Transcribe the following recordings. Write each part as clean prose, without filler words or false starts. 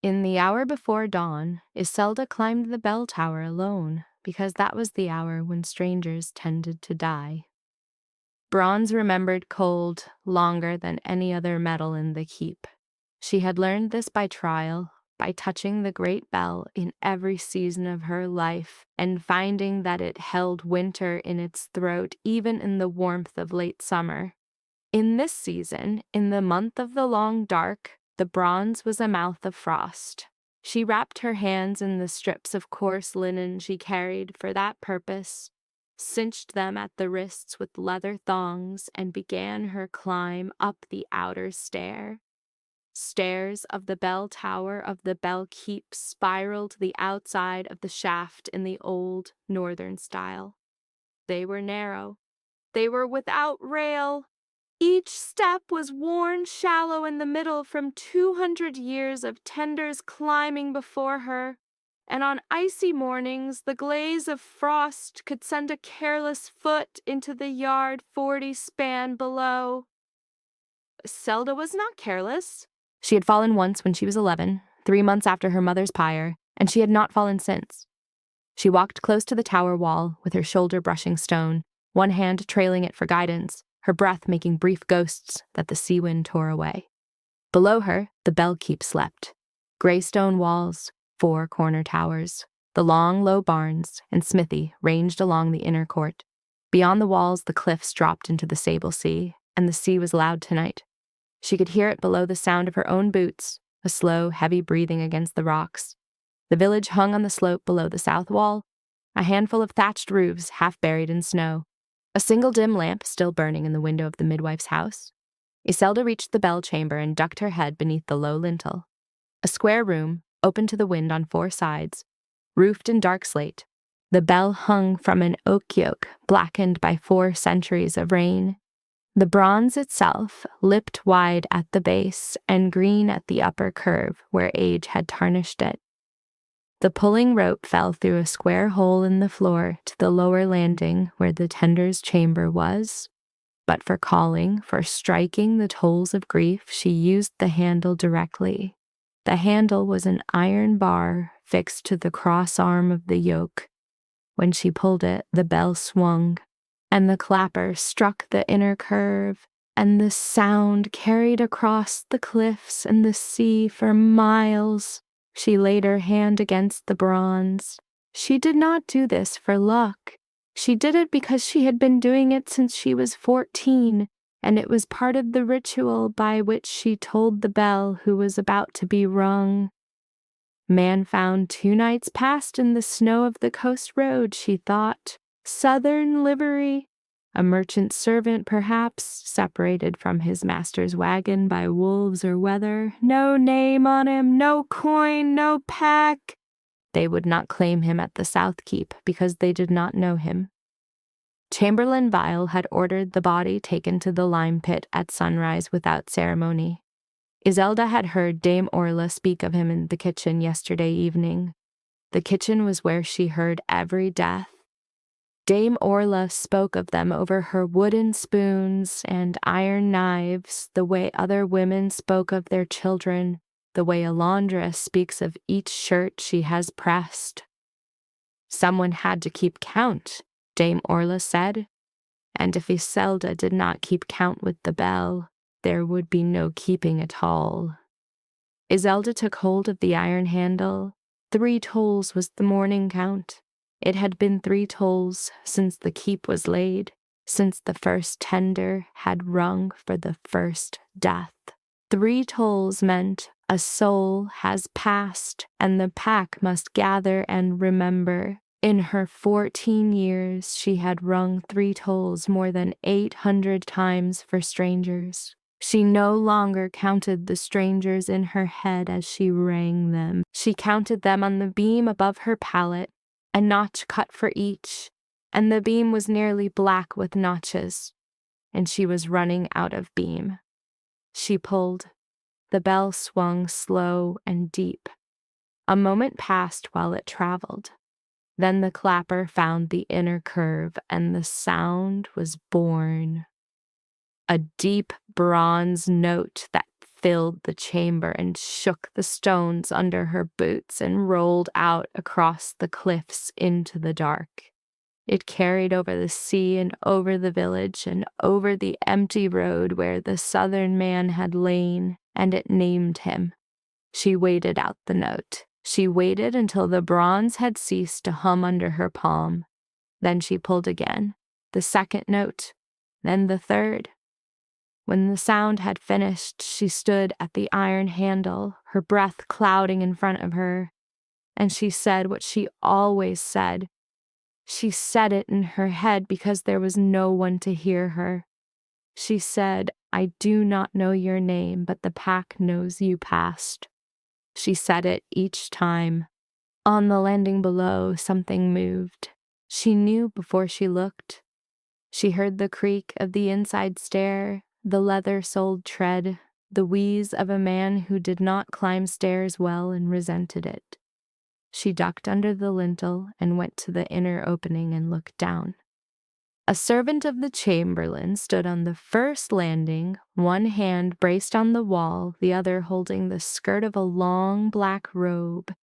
In the hour before dawn, Iselda climbed the bell tower alone, because that was the hour when strangers tended to die. Bronze remembered cold longer than any other metal in the keep. She had learned this by trial, by touching the great bell in every season of her life and finding that it held winter in its throat even in the warmth of late summer. In this season, in the month of the long dark, the bronze was a mouth of frost. She wrapped her hands in the strips of coarse linen she carried for that purpose, cinched them at the wrists with leather thongs, and began her climb up the outer stairs of the bell tower of the Bellkeep spiraled the outside of the shaft in the old northern style. They were narrow. They were without rail. Each step was worn shallow in the middle from 200 years of tenders climbing before her, and on icy mornings the glaze of frost could send a careless foot into the yard 40 span below. Iselda was not careless. She had fallen once when she was 11, 3 months after her mother's pyre, and she had not fallen since. She walked close to the tower wall with her shoulder brushing stone, one hand trailing it for guidance, her breath making brief ghosts that the sea wind tore away. Below her, the Bellkeep slept. Gray stone walls, 4 corner towers, the long, low barns, and smithy ranged along the inner court. Beyond the walls, the cliffs dropped into the sable sea, and the sea was loud tonight. She could hear it below the sound of her own boots, a slow, heavy breathing against the rocks. The village hung on the slope below the south wall, a handful of thatched roofs half buried in snow, a single dim lamp still burning in the window of the midwife's house. Iselda reached the bell chamber and ducked her head beneath the low lintel. A square room, open to the wind on 4 sides, roofed in dark slate. The bell hung from an oak yoke blackened by 4 centuries of rain. The bronze itself, lipped wide at the base and green at the upper curve where age had tarnished it. The pulling rope fell through a square hole in the floor to the lower landing where the tender's chamber was. But for calling, for striking the tolls of grief, she used the handle directly. The handle was an iron bar fixed to the cross arm of the yoke. When she pulled it, the bell swung, and the clapper struck the inner curve, and the sound carried across the cliffs and the sea for miles. She laid her hand against the bronze. She did not do this for luck. She did it because she had been doing it since she was 14, and it was part of the ritual by which she told the bell who was about to be rung. Man found 2 nights past in the snow of the coast road, she thought. Southern livery. A merchant servant, perhaps, separated from his master's wagon by wolves or weather. No name on him, no coin, no pack. They would not claim him at the South Keep because they did not know him. Chamberlain Vile had ordered the body taken to the lime pit at sunrise without ceremony. Iselda had heard Dame Orla speak of him in the kitchen yesterday evening. The kitchen was where she heard every death. Dame Orla spoke of them over her wooden spoons and iron knives, the way other women spoke of their children, the way a laundress speaks of each shirt she has pressed. Someone had to keep count, Dame Orla said, and if Iselda did not keep count with the bell, there would be no keeping at all. Iselda took hold of the iron handle. 3 tolls was the morning count. It had been 3 tolls since the keep was laid, since the first tender had rung for the first death. 3 tolls meant a soul has passed, and the pack must gather and remember. In her 14 years, she had rung 3 tolls more than 800 times for strangers. She no longer counted the strangers in her head as she rang them. She counted them on the beam above her pallet, a notch cut for each, and the beam was nearly black with notches, and she was running out of beam. She pulled. The bell swung slow and deep. A moment passed while it traveled. Then the clapper found the inner curve, and the sound was born. A deep bronze note that filled the chamber and shook the stones under her boots and rolled out across the cliffs into the dark. It carried over the sea and over the village and over the empty road where the southern man had lain, and it named him. She waited out the note. She waited until the bronze had ceased to hum under her palm. Then she pulled again, the second note, then the third. When the sound had finished, she stood at the iron handle, her breath clouding in front of her, and she said what she always said. She said it in her head because there was no one to hear her. She said, "I do not know your name, but the pack knows you passed." She said it each time. On the landing below, something moved. She knew before she looked. She heard the creak of the inside stair, the leather-soled tread, the wheeze of a man who did not climb stairs well and resented it. She ducked under the lintel and went to the inner opening and looked down. A servant of the chamberlain stood on the first landing, one hand braced on the wall, the other holding the skirt of a long black robe.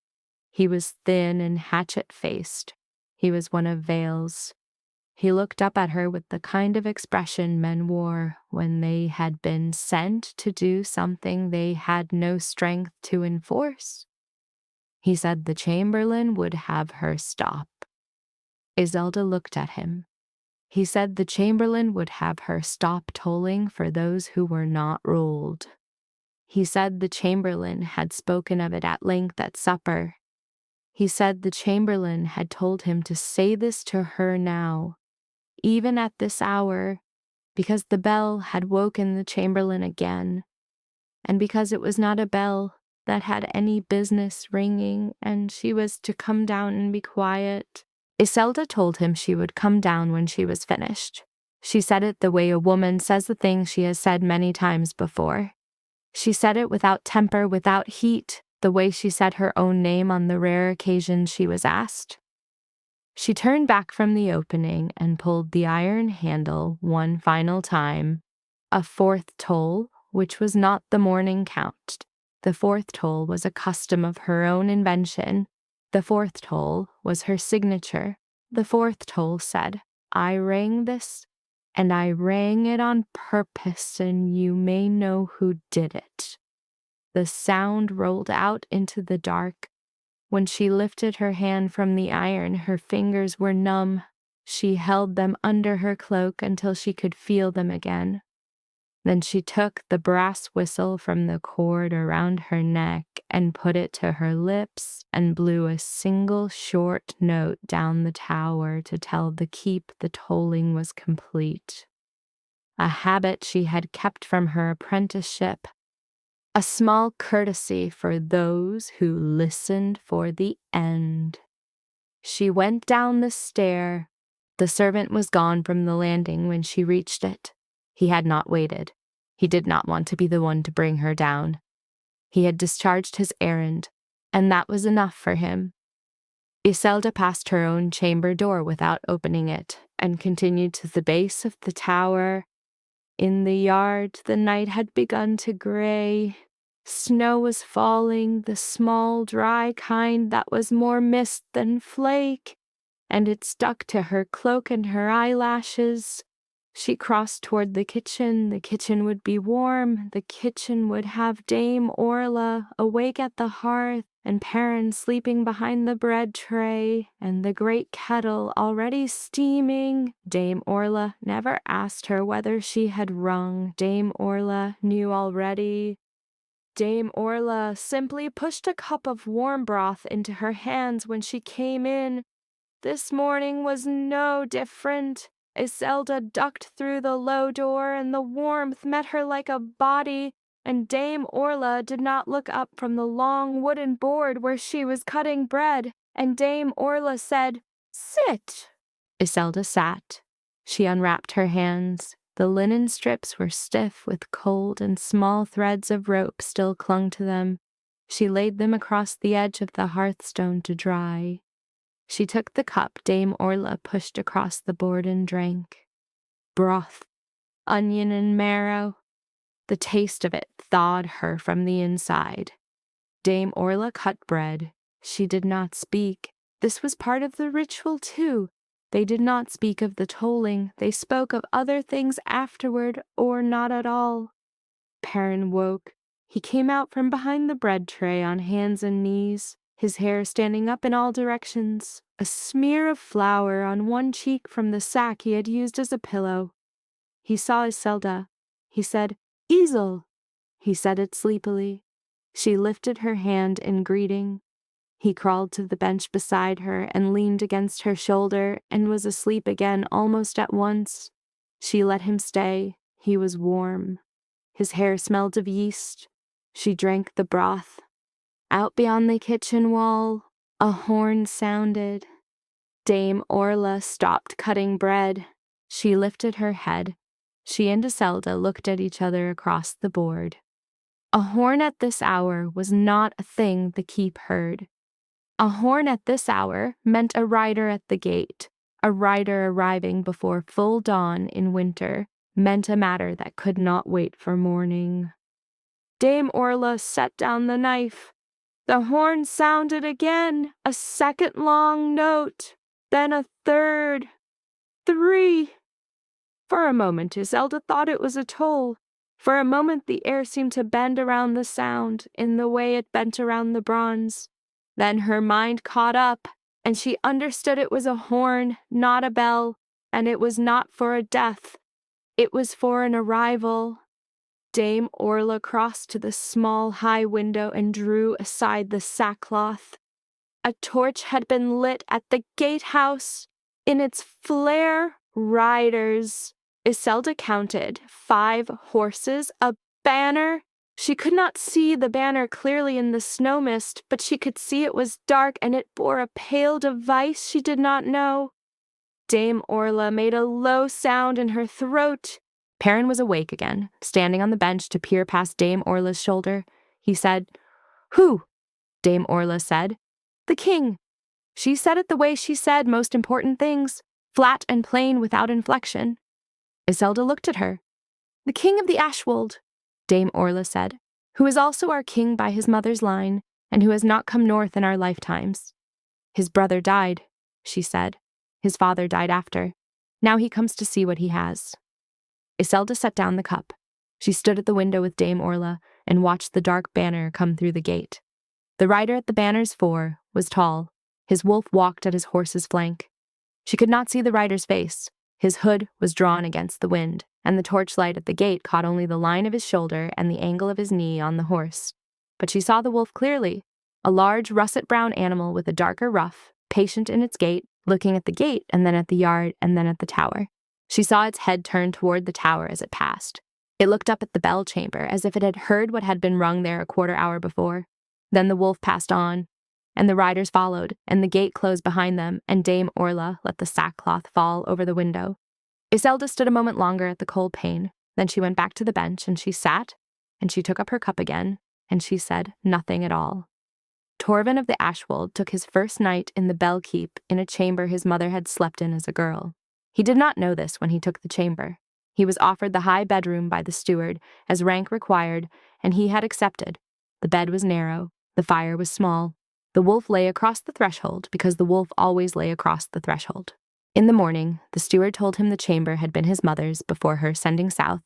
He was thin and hatchet-faced. He was one of Vale's. He looked up at her with the kind of expression men wore when they had been sent to do something they had no strength to enforce. He said the chamberlain would have her stop. Iselda looked at him. He said the chamberlain would have her stop tolling for those who were not ruled. He said the chamberlain had spoken of it at length at supper. He said the chamberlain had told him to say this to her now, even at this hour, because the bell had woken the chamberlain again, and because it was not a bell that had any business ringing, and she was to come down and be quiet. Iselda told him she would come down when she was finished. She said it the way a woman says the thing she has said many times before. She said it without temper, without heat, the way she said her own name on the rare occasion she was asked. She turned back from the opening and pulled the iron handle one final time. A fourth toll, which was not the morning count. The fourth toll was a custom of her own invention. The fourth toll was her signature. The fourth toll said, "I rang this, and I rang it on purpose, and you may know who did it." The sound rolled out into the dark. When she lifted her hand from the iron, her fingers were numb. She held them under her cloak until she could feel them again. Then she took the brass whistle from the cord around her neck and put it to her lips and blew a single short note down the tower to tell the keep the tolling was complete. A habit she had kept from her apprenticeship. A small courtesy for those who listened for the end. She went down the stair. The servant was gone from the landing when she reached it. He had not waited. He did not want to be the one to bring her down. He had discharged his errand, and that was enough for him. Iselda passed her own chamber door without opening it, and continued to the base of the tower. In the yard, the night had begun to gray. Snow was falling, the small, dry kind that was more mist than flake, and it stuck to her cloak and her eyelashes. She crossed toward the kitchen. The kitchen would be warm. The kitchen would have Dame Orla awake at the hearth, and Perrin sleeping behind the bread tray, and the great kettle already steaming. Dame Orla never asked her whether she had rung. Dame Orla knew already. Dame Orla simply pushed a cup of warm broth into her hands when she came in. This morning was no different. Iselda ducked through the low door, and the warmth met her like a body, and Dame Orla did not look up from the long wooden board where she was cutting bread, and Dame Orla said, "Sit." Iselda sat. She unwrapped her hands. The linen strips were stiff with cold, and small threads of rope still clung to them. She laid them across the edge of the hearthstone to dry. She took the cup Dame Orla pushed across the board and drank. Broth, onion and marrow. The taste of it thawed her from the inside. Dame Orla cut bread. She did not speak. This was part of the ritual, too. They did not speak of the tolling. They spoke of other things afterward, or not at all. Perrin woke. He came out from behind the bread tray on hands and knees, his hair standing up in all directions, a smear of flour on one cheek from the sack he had used as a pillow. He saw Iselda. He said, "Easel." He said it sleepily. She lifted her hand in greeting. He crawled to the bench beside her and leaned against her shoulder and was asleep again almost at once. She let him stay. He was warm. His hair smelled of yeast. She drank the broth. Out beyond the kitchen wall, a horn sounded. Dame Orla stopped cutting bread. She lifted her head. She and Iselda looked at each other across the board. A horn at this hour was not a thing the keep heard. A horn at this hour meant a rider at the gate. A rider arriving before full dawn in winter meant a matter that could not wait for morning. Dame Orla set down the knife. The horn sounded again, a second long note, then a third, 3. For a moment, Iselda thought it was a toll. For a moment, the air seemed to bend around the sound in the way it bent around the bronze. Then her mind caught up, and she understood it was a horn, not a bell, and it was not for a death. It was for an arrival. Dame Orla crossed to the small high window and drew aside the sackcloth. A torch had been lit at the gatehouse. In its flare, riders. Iselda counted 5 horses, a banner. She could not see the banner clearly in the snow mist, but she could see it was dark and it bore a pale device she did not know. Dame Orla made a low sound in her throat. Perrin was awake again, standing on the bench to peer past Dame Orla's shoulder. He said, "Who?" Dame Orla said, "The king." She said it the way she said most important things, flat and plain without inflection. Iselda looked at her. "The king of the Ashwold," Dame Orla said, "who is also our king by his mother's line, and who has not come north in our lifetimes. His brother died," she said. "His father died after. Now he comes to see what he has." Iselda set down the cup. She stood at the window with Dame Orla and watched the dark banner come through the gate. The rider at the banner's fore was tall. His wolf walked at his horse's flank. She could not see the rider's face. His hood was drawn against the wind, and the torchlight at the gate caught only the line of his shoulder and the angle of his knee on the horse. But she saw the wolf clearly, a large russet-brown animal with a darker ruff, patient in its gait, looking at the gate and then at the yard and then at the tower. She saw its head turn toward the tower as it passed. It looked up at the bell chamber as if it had heard what had been rung there a quarter hour before. Then the wolf passed on, and the riders followed, and the gate closed behind them, and Dame Orla let the sackcloth fall over the window. Iselda stood a moment longer at the cold pane. Then she went back to the bench, and she sat, and she took up her cup again, and she said nothing at all. Torvin of the Ashwold took his first night in the Bellkeep in a chamber his mother had slept in as a girl. He did not know this when he took the chamber. He was offered the high bedroom by the steward, as rank required, and he had accepted. The bed was narrow. The fire was small. The wolf lay across the threshold because the wolf always lay across the threshold. In the morning, the steward told him the chamber had been his mother's before her sending south,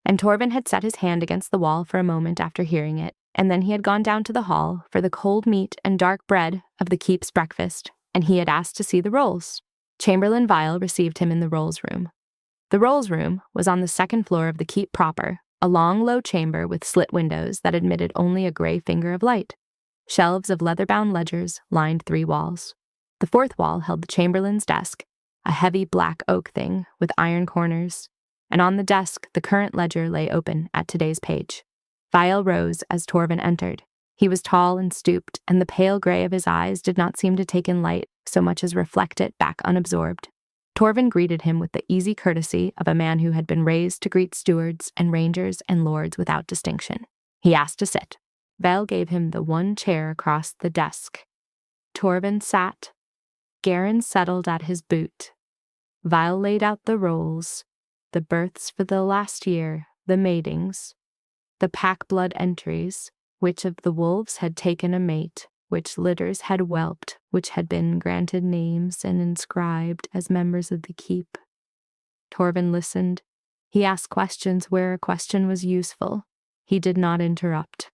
and Torvin had set his hand against the wall for a moment after hearing it, and then he had gone down to the hall for the cold meat and dark bread of the keep's breakfast, and he had asked to see the rolls. Chamberlain Vial received him in the rolls room. The rolls room was on the second floor of the keep proper, a long, low chamber with slit windows that admitted only a gray finger of light. Shelves of leather-bound ledgers lined 3 walls. The 4th wall held the chamberlain's desk, a heavy black oak thing with iron corners, and on the desk the current ledger lay open at today's page. Vial rose as Torvin entered. He was tall and stooped, and the pale gray of his eyes did not seem to take in light so much as reflect it back unabsorbed. Torvin greeted him with the easy courtesy of a man who had been raised to greet stewards and rangers and lords without distinction. He asked to sit. Vial gave him the one chair across the desk. Torvin sat. Garin settled at his boot. Vial laid out the rolls, the births for the last year, the matings, the pack blood entries, which of the wolves had taken a mate, which litters had whelped, which had been granted names and inscribed as members of the keep. Torvin listened. He asked questions where a question was useful. He did not interrupt.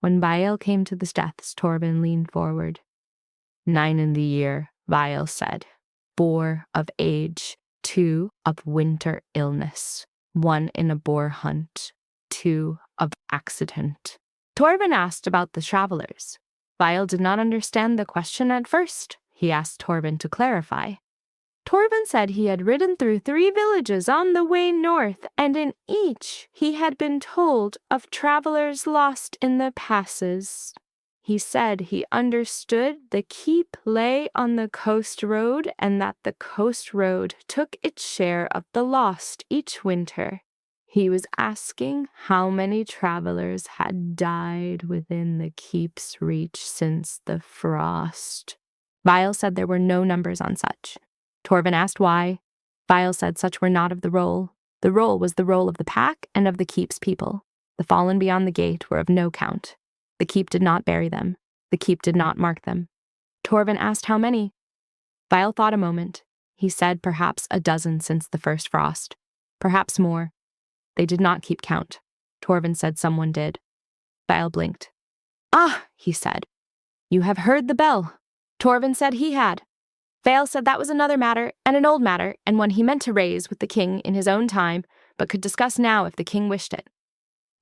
When Vial came to the deaths, Torvin leaned forward. 9 in the year, Vial said. 4 of age, 2 of winter illness, 1 in a boar hunt, 2 of accident. Torvin asked about the travelers. Vial did not understand the question at first. He asked Torvin to clarify. Torvin said he had ridden through 3 villages on the way north, and in each he had been told of travelers lost in the passes. He said he understood the keep lay on the coast road and that the coast road took its share of the lost each winter. He was asking how many travelers had died within the keep's reach since the frost. Vial said there were no numbers on such. Torvin asked why. Vial said such were not of the roll. The roll was the roll of the pack and of the keep's people. The fallen beyond the gate were of no count. The keep did not bury them. The keep did not mark them. Torvin asked how many. Vial thought a moment. He said perhaps a dozen since the first frost. Perhaps more. They did not keep count. Torvin said someone did. Vial blinked. Ah, he said. You have heard the bell. Torvin said he had. Vial said that was another matter, and an old matter, and one he meant to raise with the king in his own time, but could discuss now if the king wished it.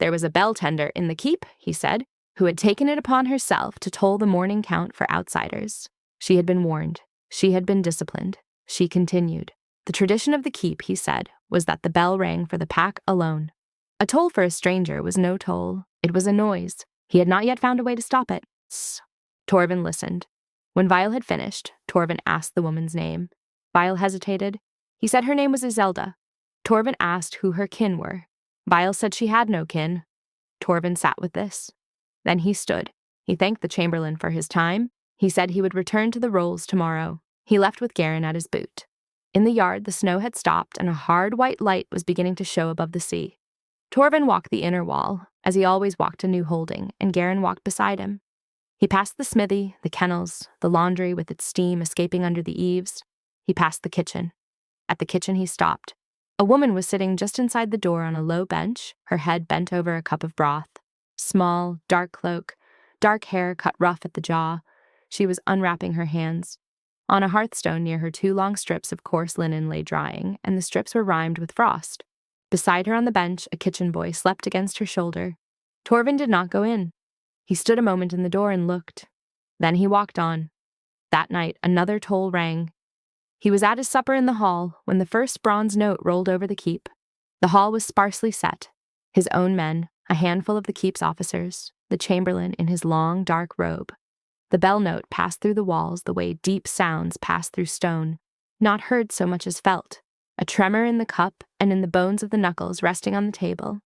There was a bell tender in the keep, he said, who had taken it upon herself to toll the morning count for outsiders. She had been warned. She had been disciplined. She continued. The tradition of the keep, he said, was that the bell rang for the pack alone. A toll for a stranger was no toll. It was a noise. He had not yet found a way to stop it. Torvin listened. When Vial had finished, Torvin asked the woman's name. Vial hesitated. He said her name was Iselda. Torvin asked who her kin were. Vial said she had no kin. Torvin sat with this. Then he stood. He thanked the chamberlain for his time. He said he would return to the rolls tomorrow. He left with Garin at his boot. In the yard, the snow had stopped, and a hard white light was beginning to show above the sea. Torvin walked the inner wall, as he always walked to New Holding, and Garin walked beside him. He passed the smithy, the kennels, the laundry with its steam escaping under the eaves. He passed the kitchen. At the kitchen he stopped. A woman was sitting just inside the door on a low bench, her head bent over a cup of broth. Small, dark cloak, dark hair cut rough at the jaw. She was unwrapping her hands. On a hearthstone near her 2 long strips of coarse linen lay drying, and the strips were rimed with frost. Beside her on the bench, a kitchen boy slept against her shoulder. Torvin did not go in. He stood a moment in the door and looked. Then he walked on. That night, another toll rang. He was at his supper in the hall when the first bronze note rolled over the keep. The hall was sparsely set. His own men, a handful of the keep's officers, the chamberlain in his long, dark robe. The bell note passed through the walls the way deep sounds pass through stone, not heard so much as felt, a tremor in the cup and in the bones of the knuckles resting on the table.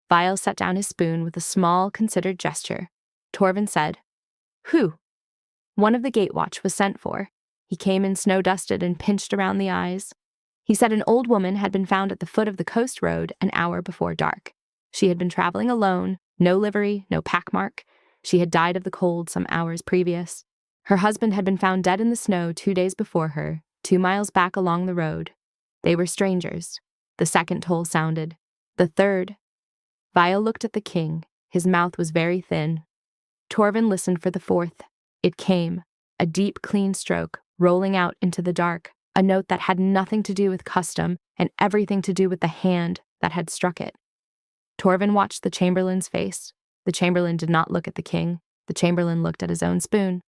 Vial set down his spoon with a small, considered gesture. Torvin said, "Who?" One of the gate watch was sent for. He came in snow-dusted and pinched around the eyes. He said an old woman had been found at the foot of the coast road an hour before dark. She had been traveling alone, no livery, no packmark. She had died of the cold some hours previous. Her husband had been found dead in the snow 2 days before her, 2 miles back along the road. They were strangers. The second toll sounded. The third. Vial looked at the king. His mouth was very thin. Torvin listened for the fourth. It came, a deep, clean stroke, rolling out into the dark, a note that had nothing to do with custom and everything to do with the hand that had struck it. Torvin watched the chamberlain's face. The chamberlain did not look at the king. The chamberlain looked at his own spoon.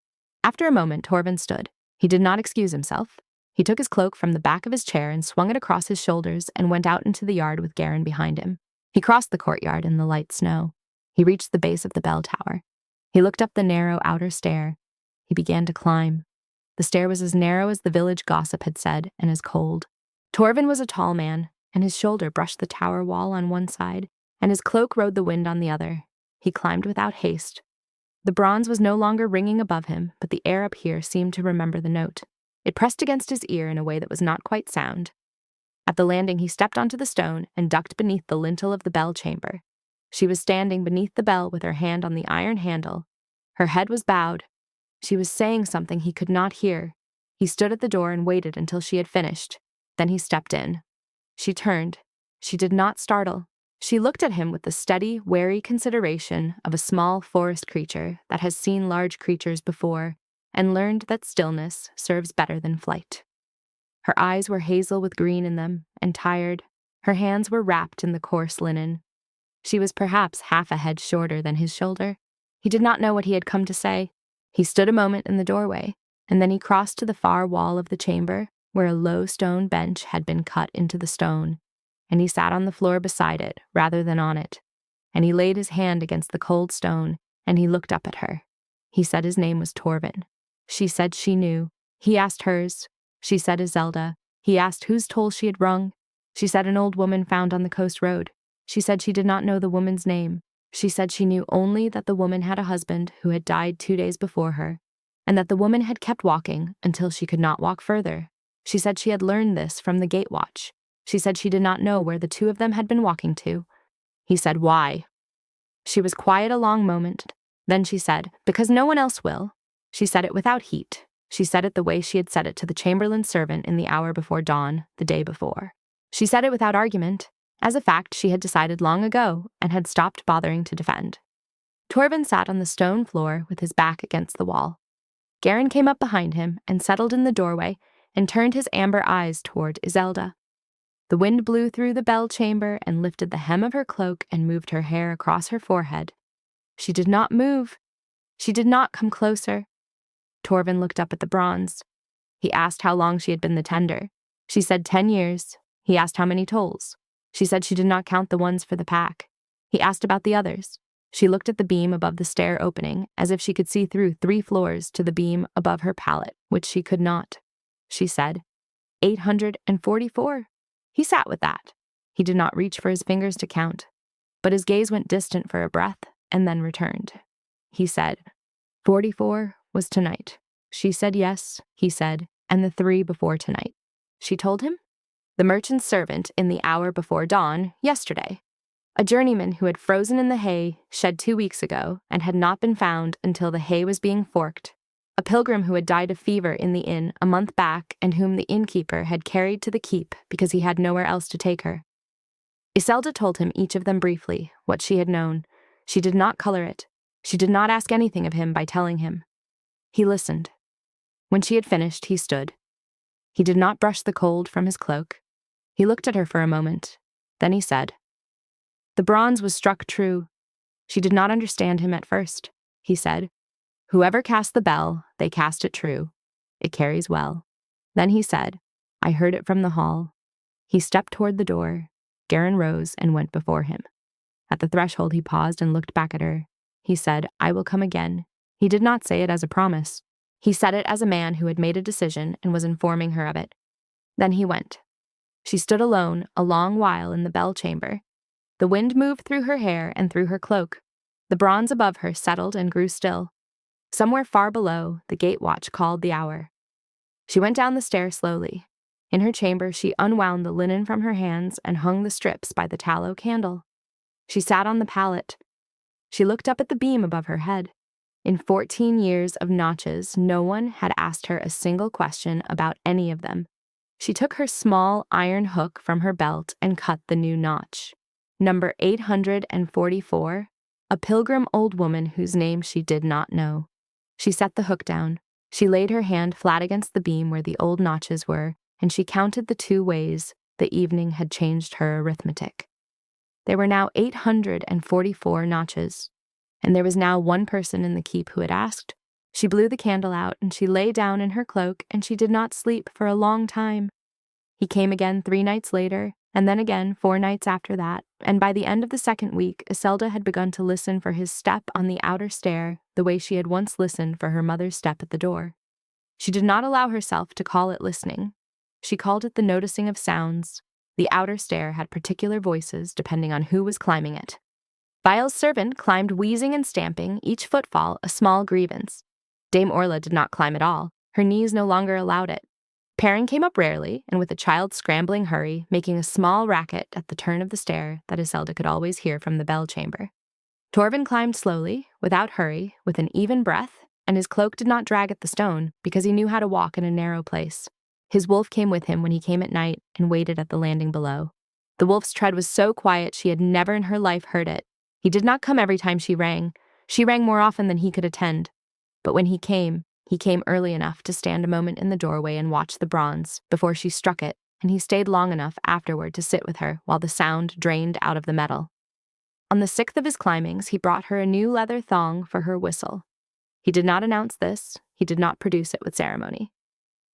After a moment, Torvin stood. He did not excuse himself. He took his cloak from the back of his chair and swung it across his shoulders and went out into the yard with Garin behind him. He crossed the courtyard in the light snow. He reached the base of the bell tower. He looked up the narrow outer stair. He began to climb. The stair was as narrow as the village gossip had said, and as cold. Torvin was a tall man, and his shoulder brushed the tower wall on one side, and his cloak rode the wind on the other. He climbed without haste. The bronze was no longer ringing above him, but the air up here seemed to remember the note. It pressed against his ear in a way that was not quite sound. At the landing, he stepped onto the stone and ducked beneath the lintel of the bell chamber. She was standing beneath the bell with her hand on the iron handle. Her head was bowed. She was saying something he could not hear. He stood at the door and waited until she had finished. Then he stepped in. She turned. She did not startle. She looked at him with the steady, wary consideration of a small forest creature that has seen large creatures before and learned that stillness serves better than flight. Her eyes were hazel with green in them and tired. Her hands were wrapped in the coarse linen. She was perhaps half a head shorter than his shoulder. He did not know what he had come to say. He stood a moment in the doorway, and then he crossed to the far wall of the chamber, where a low stone bench had been cut into the stone, and he sat on the floor beside it rather than on it, and he laid his hand against the cold stone, and he looked up at her. He said his name was Torvin. She said she knew. He asked hers. She said Iselda. He asked whose toll she had rung. She said an old woman found on the coast road. She said she did not know the woman's name. She said she knew only that the woman had a husband who had died 2 days before her, and that the woman had kept walking until she could not walk further. She said she had learned this from the gate watch. She said she did not know where the two of them had been walking to. He said, "Why?" She was quiet a long moment. Then she said, "Because no one else will." She said it without heat. She said it the way she had said it to the chamberlain's servant in the hour before dawn, the day before. She said it without argument. As a fact, she had decided long ago and had stopped bothering to defend. Torvin sat on the stone floor with his back against the wall. Garin came up behind him and settled in the doorway and turned his amber eyes toward Iselda. The wind blew through the bell chamber and lifted the hem of her cloak and moved her hair across her forehead. She did not move. She did not come closer. Torvin looked up at the bronze. He asked how long she had been the tender. She said 10 years. He asked how many tolls. She said she did not count the ones for the pack. He asked about the others. She looked at the beam above the stair opening, as if she could see through 3 floors to the beam above her pallet, which she could not. She said, 844. He sat with that. He did not reach for his fingers to count, but his gaze went distant for a breath and then returned. He said, 44 was tonight. She said yes, he said, and the 3 before tonight. She told him? The merchant's servant in the hour before dawn, yesterday. A journeyman who had frozen in the hay shed 2 weeks ago and had not been found until the hay was being forked. A pilgrim who had died of fever in the inn a month back and whom the innkeeper had carried to the keep because he had nowhere else to take her. Iselda told him each of them briefly, what she had known. She did not color it. She did not ask anything of him by telling him. He listened. When she had finished, he stood. He did not brush the cold from his cloak. He looked at her for a moment. Then he said, "The bronze was struck true." She did not understand him at first. He said, "Whoever cast the bell, they cast it true. It carries well." Then he said, "I heard it from the hall." He stepped toward the door. Garin rose and went before him. At the threshold he paused and looked back at her. He said, "I will come again." He did not say it as a promise. He said it as a man who had made a decision and was informing her of it. Then he went. She stood alone a long while in the bell chamber. The wind moved through her hair and through her cloak. The bronze above her settled and grew still. Somewhere far below, the gate watch called the hour. She went down the stair slowly. In her chamber, she unwound the linen from her hands and hung the strips by the tallow candle. She sat on the pallet. She looked up at the beam above her head. In 14 years of notches, no one had asked her a single question about any of them. She took her small iron hook from her belt and cut the new notch. Number 844, a pilgrim old woman whose name she did not know. She set the hook down. She laid her hand flat against the beam where the old notches were, and she counted the 2 ways the evening had changed her arithmetic. There were now 844 notches, and there was now one person in the keep who had asked. She blew the candle out, and she lay down in her cloak, and she did not sleep for a long time. He came again 3 nights later, and then again 4 nights after that, and by the end of the 2nd week, Iselda had begun to listen for his step on the outer stair the way she had once listened for her mother's step at the door. She did not allow herself to call it listening. She called it the noticing of sounds. The outer stair had particular voices depending on who was climbing it. Vile's servant climbed wheezing and stamping, each footfall a small grievance. Dame Orla did not climb at all. Her knees no longer allowed it. Perrin came up rarely, and with a child's scrambling hurry, making a small racket at the turn of the stair that Iselda could always hear from the bell chamber. Torvin climbed slowly, without hurry, with an even breath, and his cloak did not drag at the stone because he knew how to walk in a narrow place. His wolf came with him when he came at night and waited at the landing below. The wolf's tread was so quiet she had never in her life heard it. He did not come every time she rang. She rang more often than he could attend. But when he came early enough to stand a moment in the doorway and watch the bronze before she struck it, and he stayed long enough afterward to sit with her while the sound drained out of the metal. On the 6th of his climbings, he brought her a new leather thong for her whistle. He did not announce this. He did not produce it with ceremony.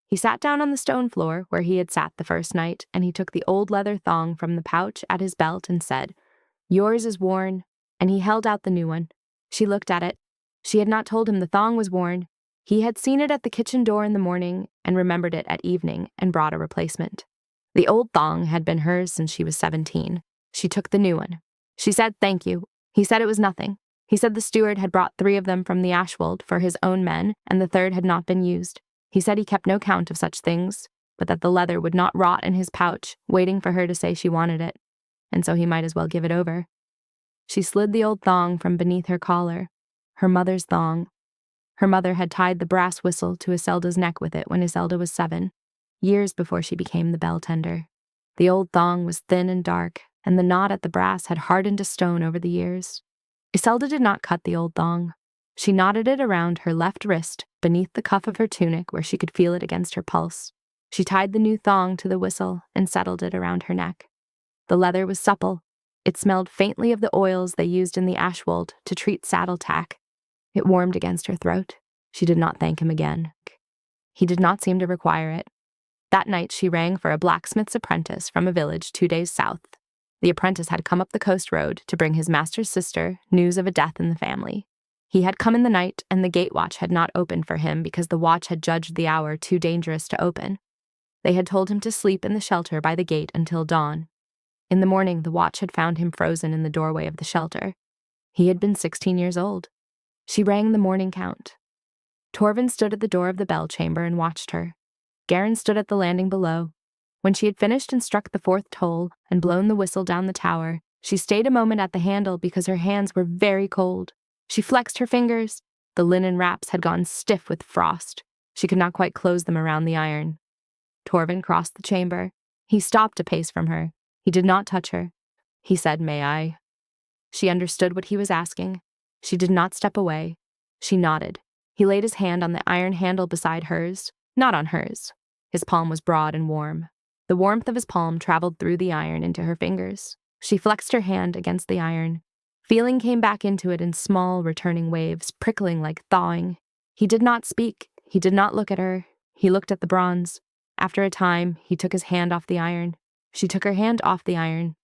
He sat down on the stone floor where he had sat the first night, and he took the old leather thong from the pouch at his belt and said, "Yours is worn," and he held out the new one. She looked at it. She had not told him the thong was worn. He had seen it at the kitchen door in the morning and remembered it at evening and brought a replacement. The old thong had been hers since she was 17. She took the new one. She said thank you. He said it was nothing. He said the steward had brought 3 of them from the Ashwold for his own men, and the 3rd had not been used. He said he kept no count of such things, but that the leather would not rot in his pouch, waiting for her to say she wanted it, and so he might as well give it over. She slid the old thong from beneath her collar, her mother's thong. Her mother had tied the brass whistle to Iselda's neck with it when Iselda was 7, years before she became the bell tender. The old thong was thin and dark, and the knot at the brass had hardened to stone over the years. Iselda did not cut the old thong. She knotted it around her left wrist, beneath the cuff of her tunic where she could feel it against her pulse. She tied the new thong to the whistle and settled it around her neck. The leather was supple. It smelled faintly of the oils they used in the Ashwold to treat saddle tack. It warmed against her throat. She did not thank him again. He did not seem to require it. That night she rang for a blacksmith's apprentice from a village 2 days south. The apprentice had come up the coast road to bring his master's sister news of a death in the family. He had come in the night, and the gate watch had not opened for him because the watch had judged the hour too dangerous to open. They had told him to sleep in the shelter by the gate until dawn. In the morning, the watch had found him frozen in the doorway of the shelter. He had been 16 years old. She rang the morning count. Torvin stood at the door of the bell chamber and watched her. Garin stood at the landing below. When she had finished and struck the 4th toll and blown the whistle down the tower, she stayed a moment at the handle because her hands were very cold. She flexed her fingers. The linen wraps had gone stiff with frost. She could not quite close them around the iron. Torvin crossed the chamber. He stopped a pace from her. He did not touch her. He said, "May I?" She understood what he was asking. She did not step away. She nodded. He laid his hand on the iron handle beside hers, not on hers. His palm was broad and warm. The warmth of his palm traveled through the iron into her fingers. She flexed her hand against the iron. Feeling came back into it in small, returning waves, prickling like thawing. He did not speak. He did not look at her. He looked at the bronze. After a time, he took his hand off the iron. She took her hand off the iron.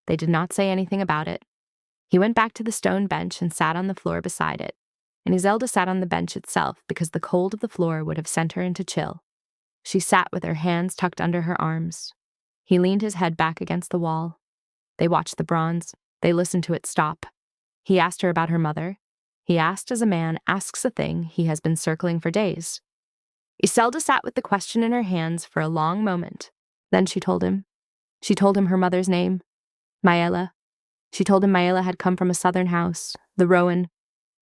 They did not say anything about it. He went back to the stone bench and sat on the floor beside it, and Iselda sat on the bench itself because the cold of the floor would have sent her into chill. She sat with her hands tucked under her arms. He leaned his head back against the wall. They watched the bronze. They listened to it stop. He asked her about her mother. He asked as a man asks a thing he has been circling for days. Iselda sat with the question in her hands for a long moment. Then she told him. She told him her mother's name, Maella. She told him Maella had come from a southern house, the Rowan,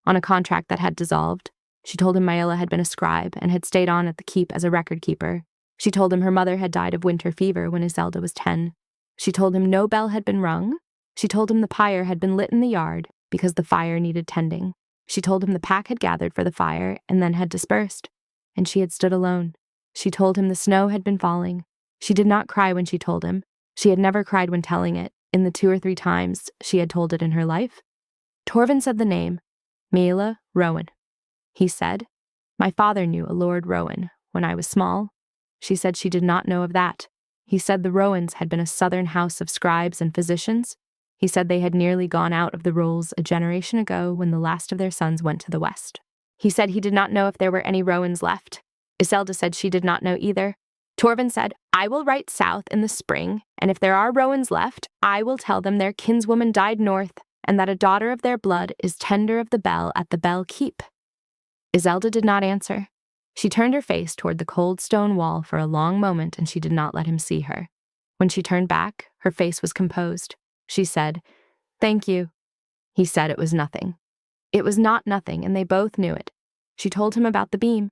on a contract that had dissolved. She told him Maella had been a scribe and had stayed on at the keep as a record keeper. She told him her mother had died of winter fever when Iselda was 10. She told him no bell had been rung. She told him the pyre had been lit in the yard because the fire needed tending. She told him the pack had gathered for the fire and then had dispersed, and she had stood alone. She told him the snow had been falling. She did not cry when she told him. She had never cried when telling it, in the 2 or 3 times she had told it in her life. Torvin said the name, Maella Rowan. He said, "My father knew a Lord Rowan when I was small." She said she did not know of that. He said the Rowans had been a southern house of scribes and physicians. He said they had nearly gone out of the rolls a generation ago when the last of their sons went to the west. He said he did not know if there were any Rowans left. Iselda said she did not know either. Torvin said, "I will write south in the spring, and if there are Rowans left, I will tell them their kinswoman died north, and that a daughter of their blood is tender of the bell at the Bellkeep." Iselda did not answer. She turned her face toward the cold stone wall for a long moment, and she did not let him see her. When she turned back, her face was composed. She said, "Thank you." He said it was nothing. It was not nothing, and they both knew it. She told him about the beam.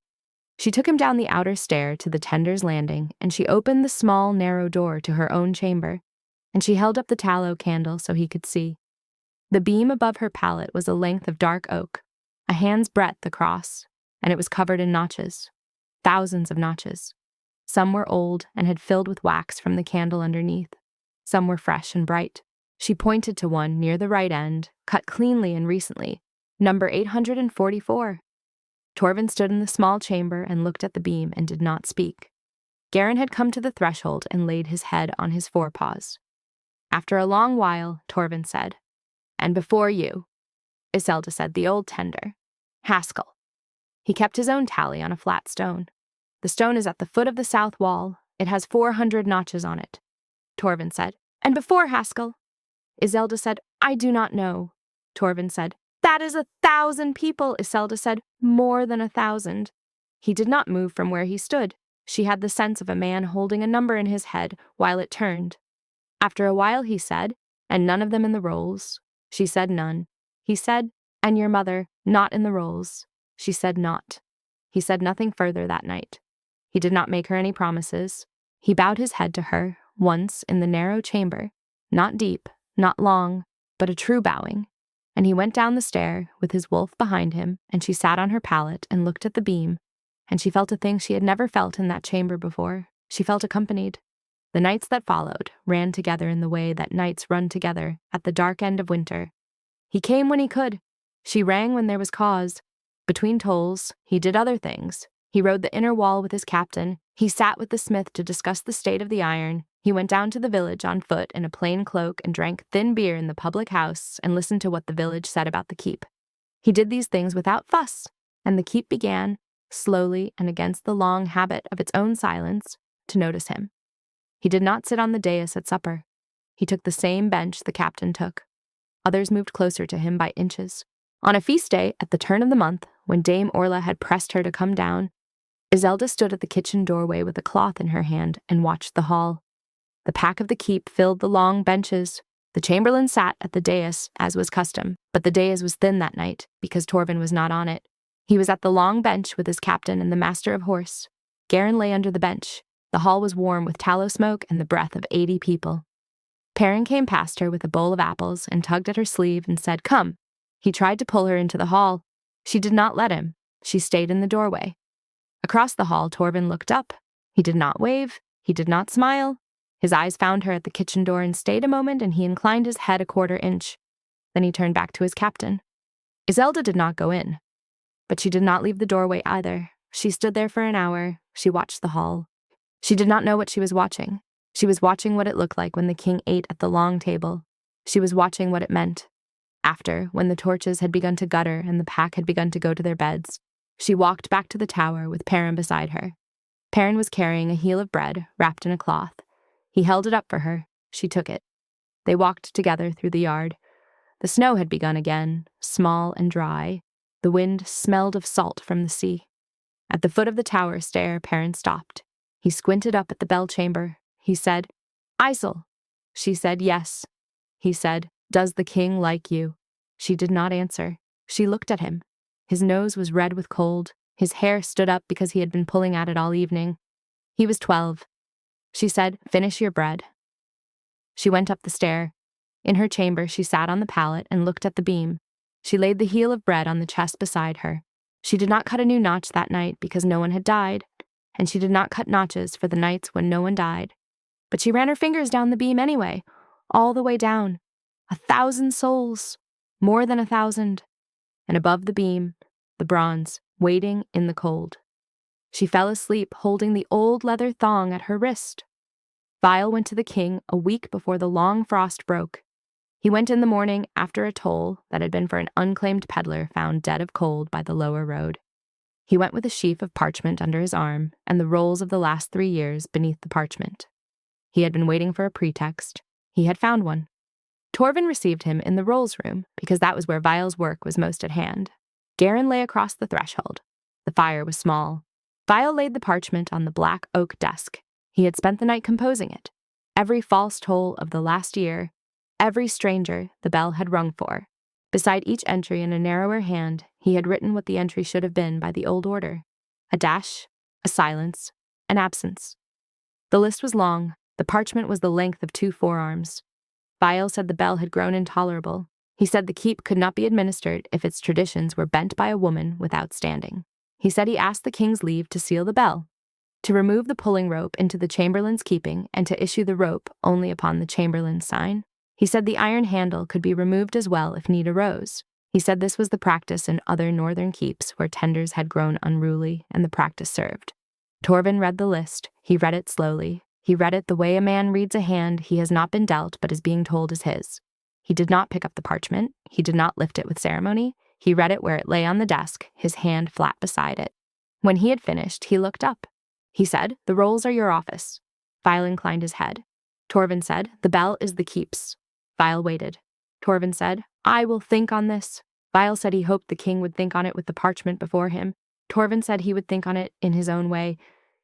She took him down the outer stair to the tender's landing, and she opened the small, narrow door to her own chamber, and she held up the tallow candle so he could see. The beam above her pallet was a length of dark oak, a hand's breadth across, and it was covered in notches. Thousands of notches. Some were old and had filled with wax from the candle underneath. Some were fresh and bright. She pointed to one near the right end, cut cleanly and recently, number 844. Torvin stood in the small chamber and looked at the beam and did not speak. Garin had come to the threshold and laid his head on his forepaws. After a long while, Torvin said, "And before you," Iselda said, "the old tender, Haskell." He kept his own tally on a flat stone. "The stone is at the foot of the south wall. It has 400 notches on it." Torvin said, "And before Haskell?" Iselda said, "I do not know." Torvin said, "That is 1,000 people." Iselda said, "More than 1,000. He did not move from where he stood. She had the sense of a man holding a number in his head while it turned. After a while he said, "And none of them in the rolls?" She said, "None." He said, "And your mother, not in the rolls?" She said, "Not." He said nothing further that night. He did not make her any promises. He bowed his head to her, once in the narrow chamber, not deep, not long, but a true bowing, and he went down the stair with his wolf behind him, and she sat on her pallet and looked at the beam, and she felt a thing she had never felt in that chamber before. She felt accompanied. The nights that followed ran together in the way that nights run together at the dark end of winter. He came when he could. She rang when there was cause. Between tolls, he did other things. He rode the inner wall with his captain. He sat with the smith to discuss the state of the iron. He went down to the village on foot in a plain cloak and drank thin beer in the public house and listened to what the village said about the keep. He did these things without fuss, and the keep began, slowly and against the long habit of its own silence, to notice him. He did not sit on the dais at supper. He took the same bench the captain took. Others moved closer to him by inches. On a feast day, at the turn of the month, when Dame Orla had pressed her to come down, Iselda stood at the kitchen doorway with a cloth in her hand and watched the hall. The pack of the keep filled the long benches. The chamberlain sat at the dais, as was custom, but the dais was thin that night, because Torvin was not on it. He was at the long bench with his captain and the master of horse. Garin lay under the bench. The hall was warm with tallow smoke and the breath of 80 people. Perrin came past her with a bowl of apples and tugged at her sleeve and said, "Come." He tried to pull her into the hall. She did not let him. She stayed in the doorway. Across the hall, Torvin looked up. He did not wave. He did not smile. His eyes found her at the kitchen door and stayed a moment, and he inclined his head a quarter inch. Then he turned back to his captain. Iselda did not go in, but she did not leave the doorway either. She stood there for an hour. She watched the hall. She did not know what she was watching. She was watching what it looked like when the king ate at the long table. She was watching what it meant. After, when the torches had begun to gutter and the pack had begun to go to their beds, she walked back to the tower with Perrin beside her. Perrin was carrying a heel of bread wrapped in a cloth. He held it up for her. She took it. They walked together through the yard. The snow had begun again, small and dry. The wind smelled of salt from the sea. At the foot of the tower stair, Perrin stopped. He squinted up at the bell chamber. He said, "Isel." She said, "Yes." He said, "Does the king like you?" She did not answer. She looked at him. His nose was red with cold. His hair stood up because he had been pulling at it all evening. He was 12. She said, "Finish your bread." She went up the stair. In her chamber, she sat on the pallet and looked at the beam. She laid the heel of bread on the chest beside her. She did not cut a new notch that night because no one had died, and she did not cut notches for the nights when no one died. But she ran her fingers down the beam anyway, all the way down. 1,000 souls, more than 1,000. And above the beam, the bronze, waiting in the cold. She fell asleep holding the old leather thong at her wrist. Vial went to the king a week before the long frost broke. He went in the morning after a toll that had been for an unclaimed peddler found dead of cold by the lower road. He went with a sheaf of parchment under his arm and the rolls of the last 3 years beneath the parchment. He had been waiting for a pretext. He had found one. Torvin received him in the rolls room because that was where Vial's work was most at hand. Garin lay across the threshold. The fire was small. File laid the parchment on the black oak desk. He had spent the night composing it. Every false toll of the last year, every stranger the bell had rung for. Beside each entry in a narrower hand, he had written what the entry should have been by the old order: a dash, a silence, an absence. The list was long. The parchment was the length of 2 forearms. File said the bell had grown intolerable. He said the keep could not be administered if its traditions were bent by a woman without standing. He said he asked the king's leave to seal the bell, to remove the pulling rope into the chamberlain's keeping, and to issue the rope only upon the chamberlain's sign. He said the iron handle could be removed as well if need arose. He said this was the practice in other northern keeps where tenders had grown unruly and the practice served. Torvin read the list. He read it slowly. He read it the way a man reads a hand he has not been dealt but is being told is his. He did not pick up the parchment. He did not lift it with ceremony. He read it where it lay on the desk, his hand flat beside it. When he had finished, he looked up. He said, "The rolls are your office." File inclined his head. Torvin said, "The bell is the keep's." File waited. Torvin said, "I will think on this." File said he hoped the king would think on it with the parchment before him. Torvin said he would think on it in his own way.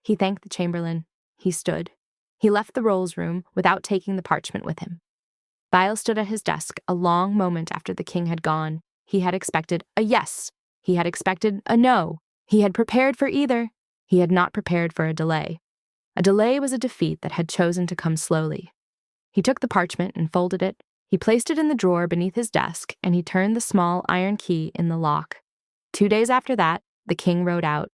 He thanked the chamberlain. He stood. He left the rolls room without taking the parchment with him. File stood at his desk a long moment after the king had gone. He had expected a yes. He had expected a no. He had prepared for either. He had not prepared for a delay. A delay was a defeat that had chosen to come slowly. He took the parchment and folded it. He placed it in the drawer beneath his desk, and he turned the small iron key in the lock. 2 days after that, the king rode out.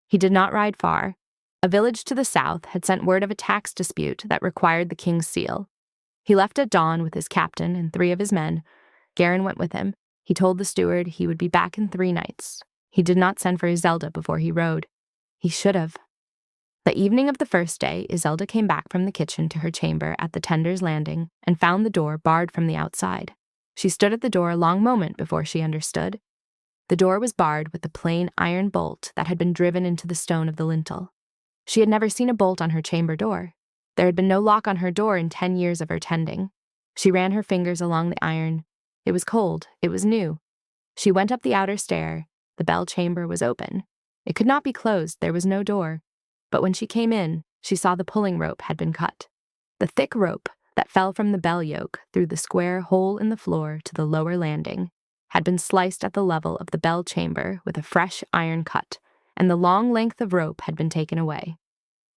He did not ride far. A village to the south had sent word of a tax dispute that required the king's seal. He left at dawn with his captain and 3 of his men. Garin went with him. He told the steward he would be back in 3 nights. He did not send for Iselda before he rode. He should have. The evening of the first day, Iselda came back from the kitchen to her chamber at the tender's landing and found the door barred from the outside. She stood at the door a long moment before she understood. The door was barred with a plain iron bolt that had been driven into the stone of the lintel. She had never seen a bolt on her chamber door. There had been no lock on her door in 10 years of her tending. She ran her fingers along the iron. It was cold. It was new. She went up the outer stair. The bell chamber was open. It could not be closed. There was no door. But when she came in, she saw the pulling rope had been cut. The thick rope that fell from the bell yoke through the square hole in the floor to the lower landing had been sliced at the level of the bell chamber with a fresh iron cut, and the long length of rope had been taken away.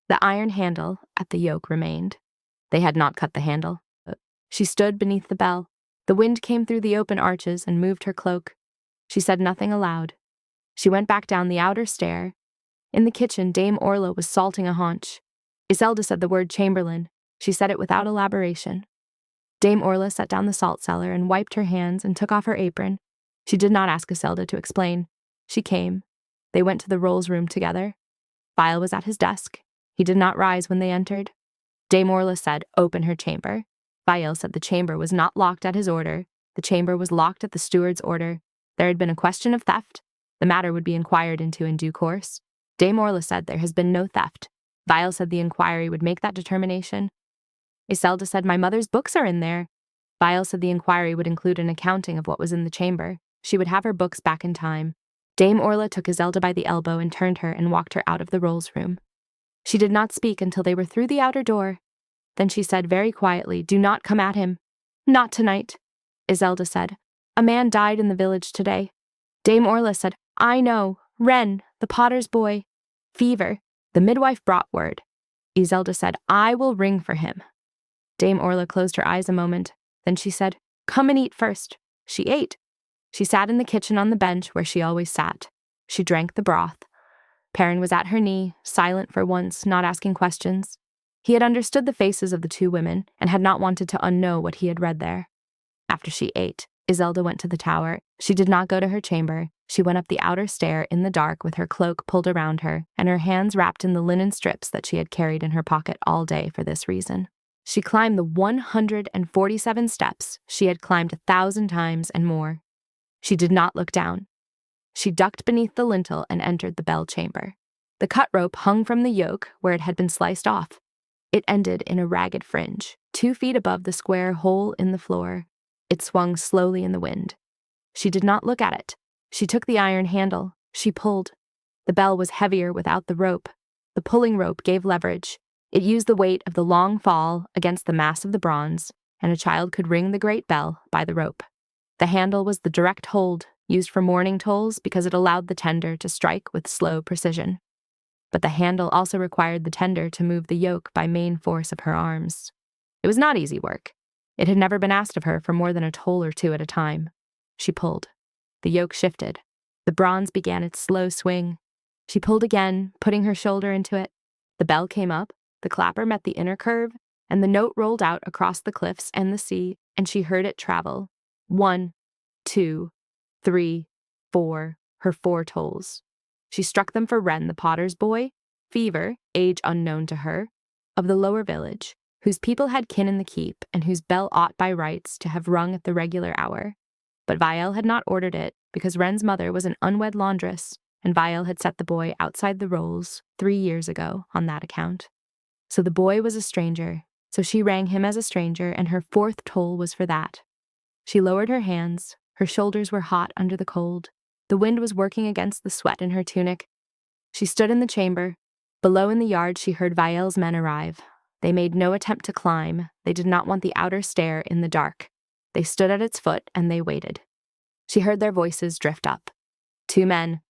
The iron handle at the yoke remained. They had not cut the handle. She stood beneath the bell. The wind came through the open arches and moved her cloak. She said nothing aloud. She went back down the outer stair. In the kitchen, Dame Orla was salting a haunch. Iselda said the word chamberlain. She said it without elaboration. Dame Orla set down the salt cellar and wiped her hands and took off her apron. She did not ask Iselda to explain. She came. They went to the rolls room together. File was at his desk. He did not rise when they entered. Dame Orla said, "Open her chamber." File said the chamber was not locked at his order. The chamber was locked at the steward's order. There had been a question of theft. The matter would be inquired into in due course. Dame Orla said there has been no theft. File said the inquiry would make that determination. Iselda said my mother's books are in there. File said the inquiry would include an accounting of what was in the chamber. She would have her books back in time. Dame Orla took Iselda by the elbow and turned her and walked her out of the rolls room. She did not speak until they were through the outer door. Then she said very quietly, "Do not come at him." "Not tonight." Iselda said, "A man died in the village today." Dame Orla said, "I know. Wren, the potter's boy. Fever." The midwife brought word. Iselda said, "I will ring for him." Dame Orla closed her eyes a moment. Then she said, "Come and eat first." She ate. She sat in the kitchen on the bench where she always sat. She drank the broth. Perrin was at her knee, silent for once, not asking questions. He had understood the faces of the 2 women and had not wanted to unknow what he had read there. After she ate, Iselda went to the tower. She did not go to her chamber. She went up the outer stair in the dark with her cloak pulled around her and her hands wrapped in the linen strips that she had carried in her pocket all day for this reason. She climbed the 147 steps she had climbed 1,000 times and more. She did not look down. She ducked beneath the lintel and entered the bell chamber. The cut rope hung from the yoke where it had been sliced off. It ended in a ragged fringe, 2 feet above the square hole in the floor. It swung slowly in the wind. She did not look at it. She took the iron handle. She pulled. The bell was heavier without the rope. The pulling rope gave leverage. It used the weight of the long fall against the mass of the bronze, and a child could ring the great bell by the rope. The handle was the direct hold, used for mourning tolls because it allowed the tender to strike with slow precision. But the handle also required the tender to move the yoke by main force of her arms. It was not easy work. It had never been asked of her for more than a toll or two at a time. She pulled. The yoke shifted. The bronze began its slow swing. She pulled again, putting her shoulder into it. The bell came up, the clapper met the inner curve, and the note rolled out across the cliffs and the sea, and she heard it travel. 1, 2, 3, 4, her 4 tolls. She struck them for Wren, the potter's boy, Fever, age unknown to her, of the lower village, whose people had kin in the keep, and whose bell ought by rights to have rung at the regular hour. But Vial had not ordered it, because Wren's mother was an unwed laundress, and Vial had set the boy outside the rolls 3 years ago on that account. So the boy was a stranger, so she rang him as a stranger, and her 4th toll was for that. She lowered her hands. Her shoulders were hot under the cold. The wind was working against the sweat in her tunic. She stood in the chamber. Below in the yard she heard Vial's men arrive. They made no attempt to climb. They did not want the outer stair in the dark. They stood at its foot and they waited. She heard their voices drift up. 2 men.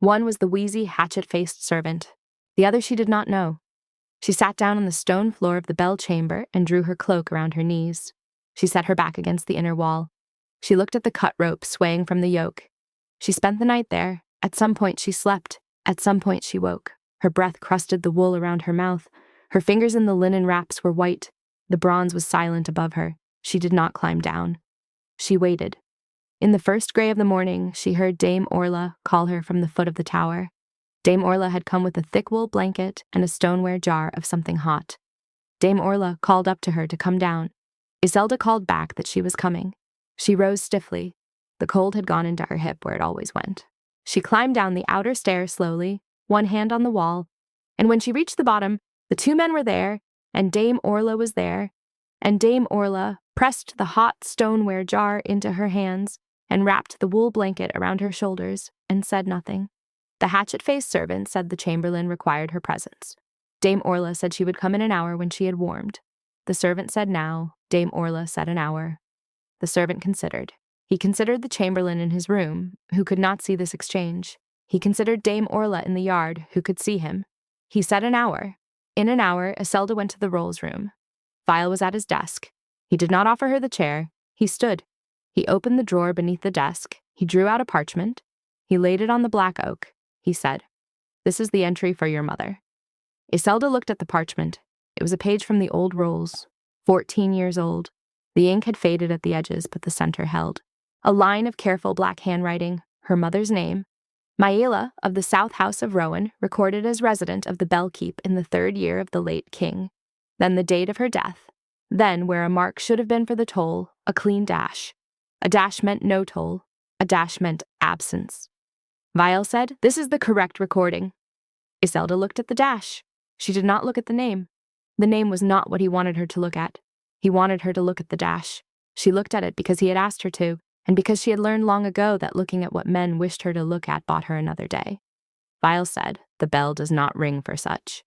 One was the wheezy, hatchet-faced servant. The other she did not know. She sat down on the stone floor of the bell chamber and drew her cloak around her knees. She set her back against the inner wall. She looked at the cut rope swaying from the yoke. She spent the night there. At some point she slept. At some point she woke. Her breath crusted the wool around her mouth. Her fingers in the linen wraps were white. The bronze was silent above her. She did not climb down. She waited. In the first grey of the morning, she heard Dame Orla call her from the foot of the tower. Dame Orla had come with a thick wool blanket and a stoneware jar of something hot. Dame Orla called up to her to come down. Iselda called back that she was coming. She rose stiffly. The cold had gone into her hip where it always went. She climbed down the outer stair slowly, one hand on the wall, and when she reached the bottom, the 2 men were there, and Dame Orla was there, and Dame Orla pressed the hot stoneware jar into her hands and wrapped the wool blanket around her shoulders and said nothing. The hatchet-faced servant said the chamberlain required her presence. Dame Orla said she would come in an hour when she had warmed. The servant said now. Dame Orla said an hour. The servant considered. He considered the chamberlain in his room, who could not see this exchange. He considered Dame Orla in the yard, who could see him. He said an hour. In an hour, Iselda went to the rolls room. Vial was at his desk. He did not offer her the chair. He stood. He opened the drawer beneath the desk. He drew out a parchment. He laid it on the black oak. He said, "This is the entry for your mother." Iselda looked at the parchment. It was a page from the old rolls, 14 years old. The ink had faded at the edges, but the center held. A line of careful black handwriting, her mother's name, Maela of the South House of Rowan, recorded as resident of the Bellkeep in the 3rd year of the late king. Then the date of her death. Then, where a mark should have been for the toll, a clean dash. A dash meant no toll. A dash meant absence. Vial said, "This is the correct recording." Iselda looked at the dash. She did not look at the name. The name was not what he wanted her to look at. He wanted her to look at the dash. She looked at it because he had asked her to, and because she had learned long ago that looking at what men wished her to look at bought her another day. Vial said, "The bell does not ring for such."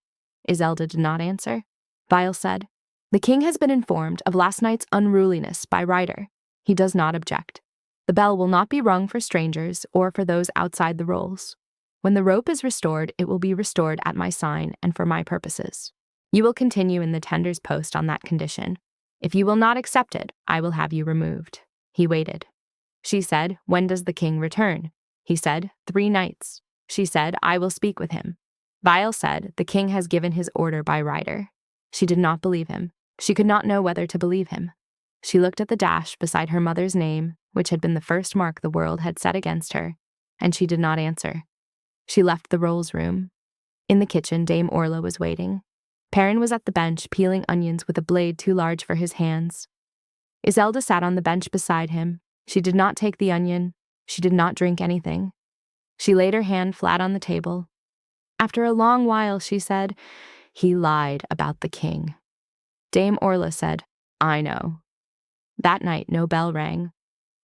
Iselda did not answer. Vial said, "The king has been informed of last night's unruliness by Ryder. He does not object. The bell will not be rung for strangers or for those outside the rolls. When the rope is restored, it will be restored at my sign and for my purposes. You will continue in the tender's post on that condition. If you will not accept it, I will have you removed." He waited. She said, "When does the king return?" He said, 3 nights. She said, "I will speak with him." Vial said, "The king has given his order by Ryder." She did not believe him. She could not know whether to believe him. She looked at the dash beside her mother's name, which had been the first mark the world had set against her, and she did not answer. She left the rolls room. In the kitchen, Dame Orla was waiting. Perrin was at the bench, peeling onions with a blade too large for his hands. Iselda sat on the bench beside him. She did not take the onion. She did not drink anything. She laid her hand flat on the table. After a long while, she said, "He lied about the king." Dame Orla said, "I know." That night, no bell rang.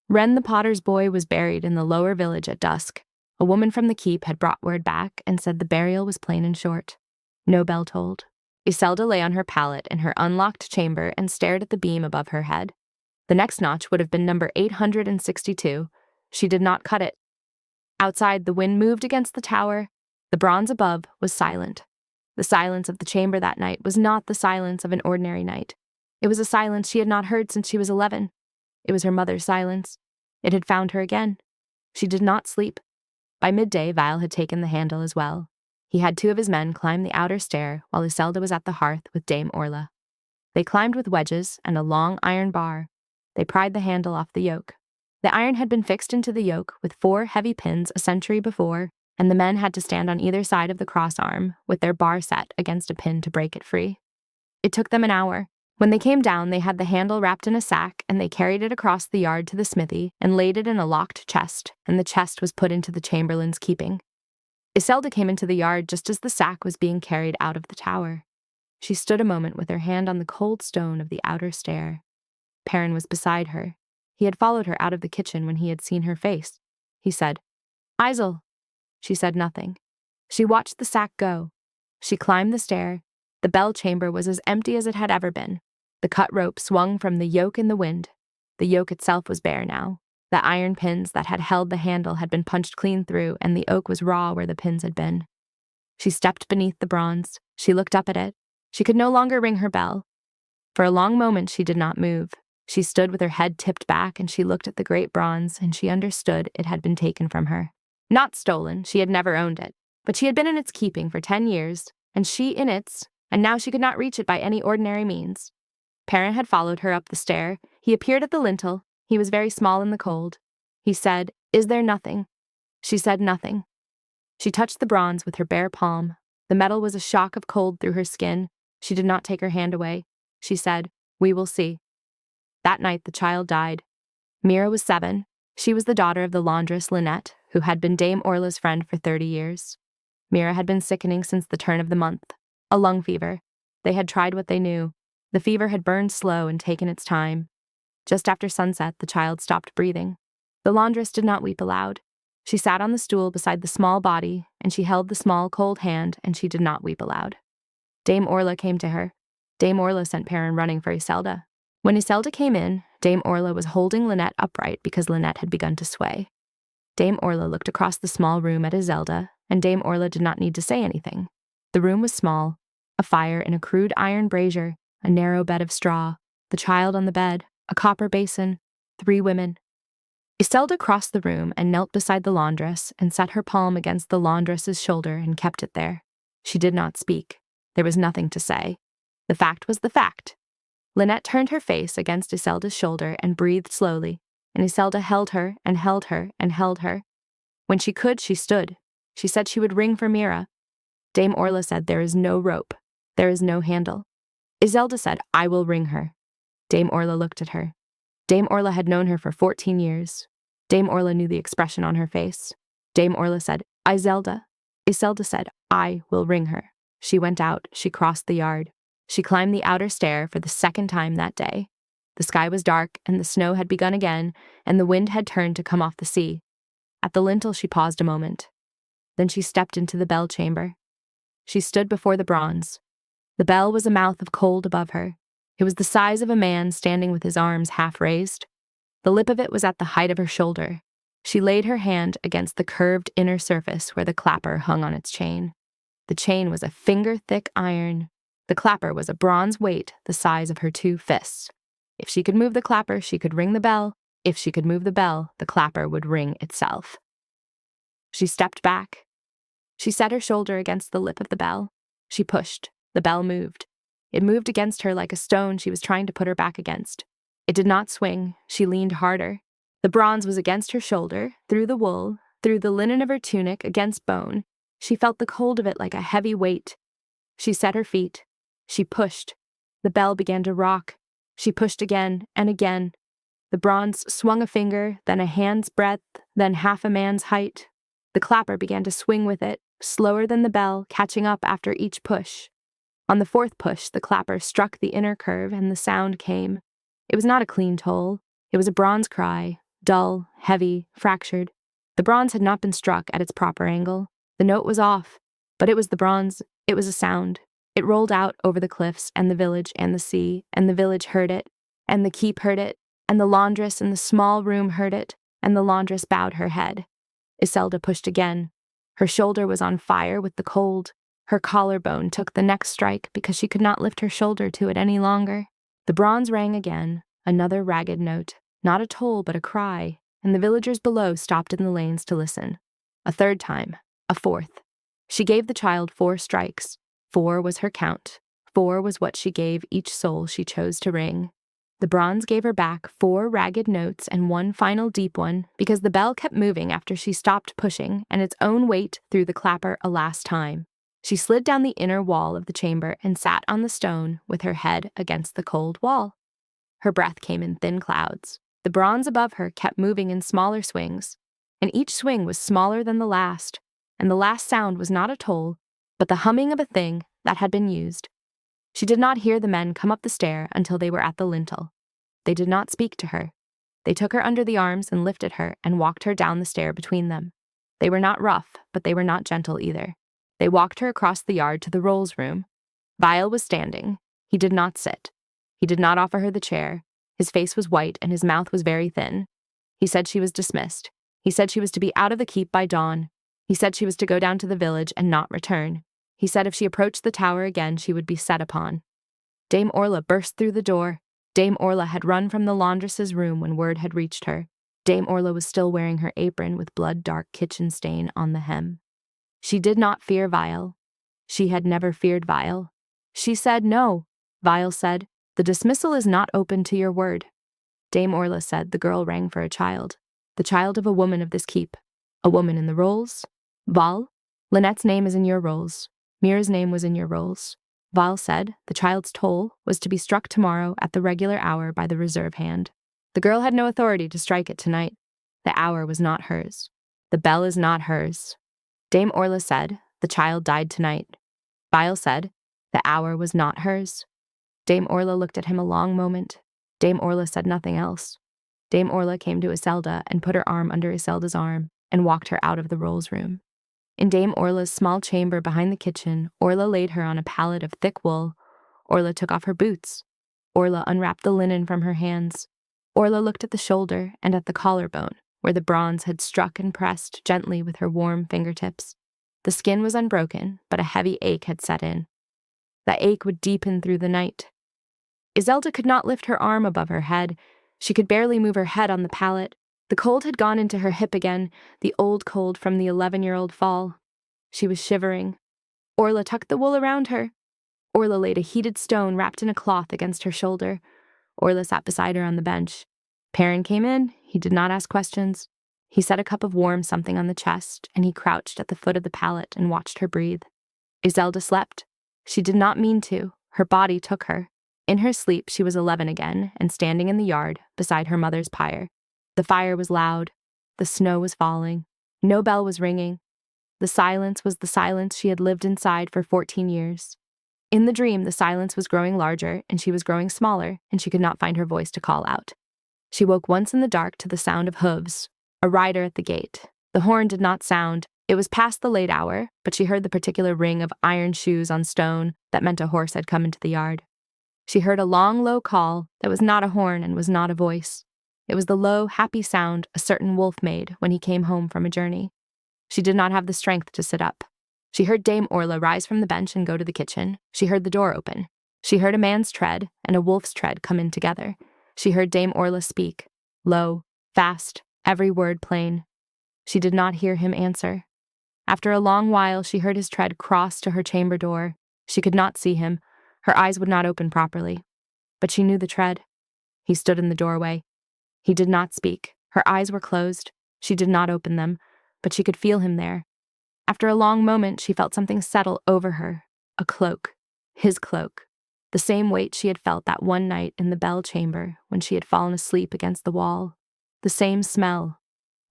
Wren the potter's boy was buried in the lower village at dusk. A woman from the keep had brought word back and said the burial was plain and short. No bell tolled. Iselda lay on her pallet in her unlocked chamber and stared at the beam above her head. The next notch would have been number 862. She did not cut it. Outside, the wind moved against the tower. The bronze above was silent. The silence of the chamber that night was not the silence of an ordinary night. It was a silence she had not heard since she was 11. It was her mother's silence. It had found her again. She did not sleep. By midday, Vile had taken the handle as well. He had 2 of his men climb the outer stair while Iselda was at the hearth with Dame Orla. They climbed with wedges and a long iron bar. They pried the handle off the yoke. The iron had been fixed into the yoke with 4 heavy pins a century before, and the men had to stand on either side of the cross arm with their bar set against a pin to break it free. It took them an hour. When they came down, they had the handle wrapped in a sack, and they carried it across the yard to the smithy and laid it in a locked chest, and the chest was put into the chamberlain's keeping. Iselda came into the yard just as the sack was being carried out of the tower. She stood a moment with her hand on the cold stone of the outer stair. Perrin was beside her. He had followed her out of the kitchen when he had seen her face. He said, "Isel." She said nothing. She watched the sack go. She climbed the stair. The bell chamber was as empty as it had ever been. The cut rope swung from the yoke in the wind. The yoke itself was bare now. The iron pins that had held the handle had been punched clean through, and the oak was raw where the pins had been. She stepped beneath the bronze. She looked up at it. She could no longer ring her bell. For a long moment she did not move. She stood with her head tipped back, and she looked at the great bronze, and she understood it had been taken from her. Not stolen, she had never owned it, but she had been in its keeping for 10 years, and she in its, and now she could not reach it by any ordinary means. Perrin had followed her up the stair. He appeared at the lintel. He was very small in the cold. He said, "Is there nothing?" She said nothing. She touched the bronze with her bare palm. The metal was a shock of cold through her skin. She did not take her hand away. She said, "We will see." That night the child died. Mira was 7. She was the daughter of the laundress Lynette, who had been Dame Orla's friend for 30 years. Mira had been sickening since the turn of the month. A lung fever. They had tried what they knew. The fever had burned slow and taken its time. Just after sunset, the child stopped breathing. The laundress did not weep aloud. She sat on the stool beside the small body, and she held the small, cold hand, and she did not weep aloud. Dame Orla came to her. Dame Orla sent Perrin running for Iselda. When Iselda came in, Dame Orla was holding Lynette upright because Lynette had begun to sway. Dame Orla looked across the small room at Iselda, and Dame Orla did not need to say anything. The room was small, a fire in a crude iron brazier, a narrow bed of straw, the child on the bed, a copper basin, 3 women. Iselda crossed the room and knelt beside the laundress and set her palm against the laundress's shoulder and kept it there. She did not speak. There was nothing to say. The fact was the fact. Lynette turned her face against Iselda's shoulder and breathed slowly, and Iselda held her and held her and held her. When she could, she stood. She said she would ring for Mira. Dame Orla said, "There is no rope. There is no handle." Iselda said, "I will ring her." Dame Orla looked at her. Dame Orla had known her for 14 years. Dame Orla knew the expression on her face. Dame Orla said, "Iselda." Iselda said, "I will ring her." She went out. She crossed the yard. She climbed the outer stair for the 2nd time that day. The sky was dark, and the snow had begun again, and the wind had turned to come off the sea. At the lintel she paused a moment. Then she stepped into the bell chamber. She stood before the bronze. The bell was a mouth of cold above her. It was the size of a man standing with his arms half raised. The lip of it was at the height of her shoulder. She laid her hand against the curved inner surface where the clapper hung on its chain. The chain was a finger-thick iron. The clapper was a bronze weight the size of her 2 fists. If she could move the clapper, she could ring the bell. If she could move the bell, the clapper would ring itself. She stepped back. She set her shoulder against the lip of the bell. She pushed. The bell moved. It moved against her like a stone she was trying to put her back against. It did not swing. She leaned harder. The bronze was against her shoulder, through the wool, through the linen of her tunic, against bone. She felt the cold of it like a heavy weight. She set her feet. She pushed. The bell began to rock. She pushed again and again. The bronze swung a finger, then a hand's breadth, then half a man's height. The clapper began to swing with it, slower than the bell, catching up after each push. On the 4th push, the clapper struck the inner curve and the sound came. It was not a clean toll. It was a bronze cry, dull, heavy, fractured. The bronze had not been struck at its proper angle. The note was off, but it was the bronze. It was a sound. It rolled out over the cliffs and the village and the sea, and the village heard it, and the keep heard it, and the laundress in the small room heard it, and the laundress bowed her head. Iselda pushed again. Her shoulder was on fire with the cold. Her collarbone took the next strike because she could not lift her shoulder to it any longer. The bronze rang again, another ragged note, not a toll but a cry, and the villagers below stopped in the lanes to listen. A third time, a fourth. She gave the child 4 strikes. 4 was her count. 4 was what she gave each soul she chose to ring. The bronze gave her back 4 ragged notes and 1 final deep one because the bell kept moving after she stopped pushing and its own weight threw the clapper a last time. She slid down the inner wall of the chamber and sat on the stone with her head against the cold wall. Her breath came in thin clouds. The bronze above her kept moving in smaller swings, and each swing was smaller than the last, and the last sound was not a toll, but the humming of a thing that had been used. She did not hear the men come up the stair until they were at the lintel. They did not speak to her. They took her under the arms and lifted her and walked her down the stair between them. They were not rough, but they were not gentle either. They walked her across the yard to the rolls room. Vial was standing. He did not sit. He did not offer her the chair. His face was white and his mouth was very thin. He said she was dismissed. He said she was to be out of the keep by dawn. He said she was to go down to the village and not return. He said if she approached the tower again, she would be set upon. Dame Orla burst through the door. Dame Orla had run from the laundress's room when word had reached her. Dame Orla was still wearing her apron with blood-dark kitchen stain on the hem. She did not fear Vial. She had never feared Vial. She said no. Vial said, "The dismissal is not open to your word." Dame Orla said the girl rang for a child. The child of a woman of this keep. A woman in the rolls. Val, Lynette's name is in your rolls. Mira's name was in your rolls. Val said the child's toll was to be struck tomorrow at the regular hour by the reserve hand. The girl had no authority to strike it tonight. The hour was not hers. The bell is not hers. Dame Orla said the child died tonight. Val said the hour was not hers. Dame Orla looked at him a long moment. Dame Orla said nothing else. Dame Orla came to Iselda and put her arm under Iselda's arm and walked her out of the rolls room. In Dame Orla's small chamber behind the kitchen, Orla laid her on a pallet of thick wool. Orla took off her boots. Orla unwrapped the linen from her hands. Orla looked at the shoulder and at the collarbone, where the bronze had struck and pressed gently with her warm fingertips. The skin was unbroken, but a heavy ache had set in. That ache would deepen through the night. Iselda could not lift her arm above her head. She could barely move her head on the pallet. The cold had gone into her hip again, the old cold from the 11-year-old fall. She was shivering. Orla tucked the wool around her. Orla laid a heated stone wrapped in a cloth against her shoulder. Orla sat beside her on the bench. Perrin came in. He did not ask questions. He set a cup of warm something on the chest, and he crouched at the foot of the pallet and watched her breathe. Iselda slept. She did not mean to. Her body took her. In her sleep, she was 11 again, and standing in the yard, beside her mother's pyre. The fire was loud. The snow was falling. No bell was ringing. The silence was the silence she had lived inside for 14 years. In the dream, the silence was growing larger, and she was growing smaller, and she could not find her voice to call out. She woke once in the dark to the sound of hooves. A rider at the gate. The horn did not sound. It was past the late hour, but she heard the particular ring of iron shoes on stone that meant a horse had come into the yard. She heard a long, low call that was not a horn and was not a voice. It was the low, happy sound a certain wolf made when he came home from a journey. She did not have the strength to sit up. She heard Dame Orla rise from the bench and go to the kitchen. She heard the door open. She heard a man's tread and a wolf's tread come in together. She heard Dame Orla speak, low, fast, every word plain. She did not hear him answer. After a long while, she heard his tread cross to her chamber door. She could not see him. Her eyes would not open properly. But she knew the tread. He stood in the doorway. He did not speak. Her eyes were closed. She did not open them, but she could feel him there. After a long moment, she felt something settle over her. A cloak. His cloak. The same weight she had felt that one night in the bell chamber when she had fallen asleep against the wall. The same smell.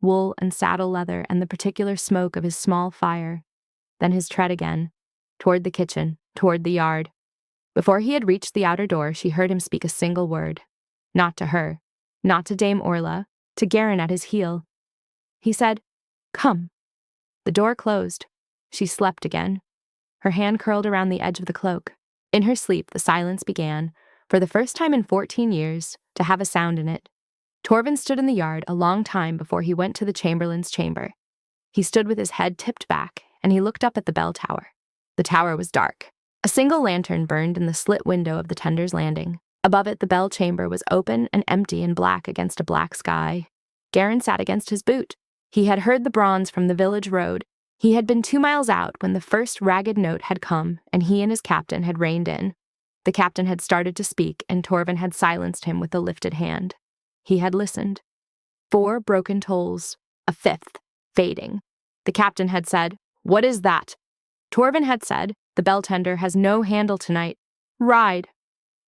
Wool and saddle leather and the particular smoke of his small fire. Then his tread again. Toward the kitchen. Toward the yard. Before he had reached the outer door, she heard him speak a single word. Not to her. Not to Dame Orla. To Garin at his heel. He said, Come." The door closed. She slept again. Her hand curled around the edge of the cloak. In her sleep, the silence began, for the first time in 14 years, to have a sound in it. Torvin stood in the yard a long time before he went to the chamberlain's chamber. He stood with his head tipped back, and he looked up at the bell tower. The tower was dark. A single lantern burned in the slit window of the tender's landing. Above it, the bell chamber was open and empty and black against a black sky. Garin sat against his boot. He had heard the bronze from the village road. He had been 2 miles out when the first ragged note had come, and he and his captain had reined in. The captain had started to speak, and Torvin had silenced him with a lifted hand. He had listened. 4 broken tolls, a 5th, fading. The captain had said, "What is that?" Torvin had said, "The bell tender has no handle tonight. Ride."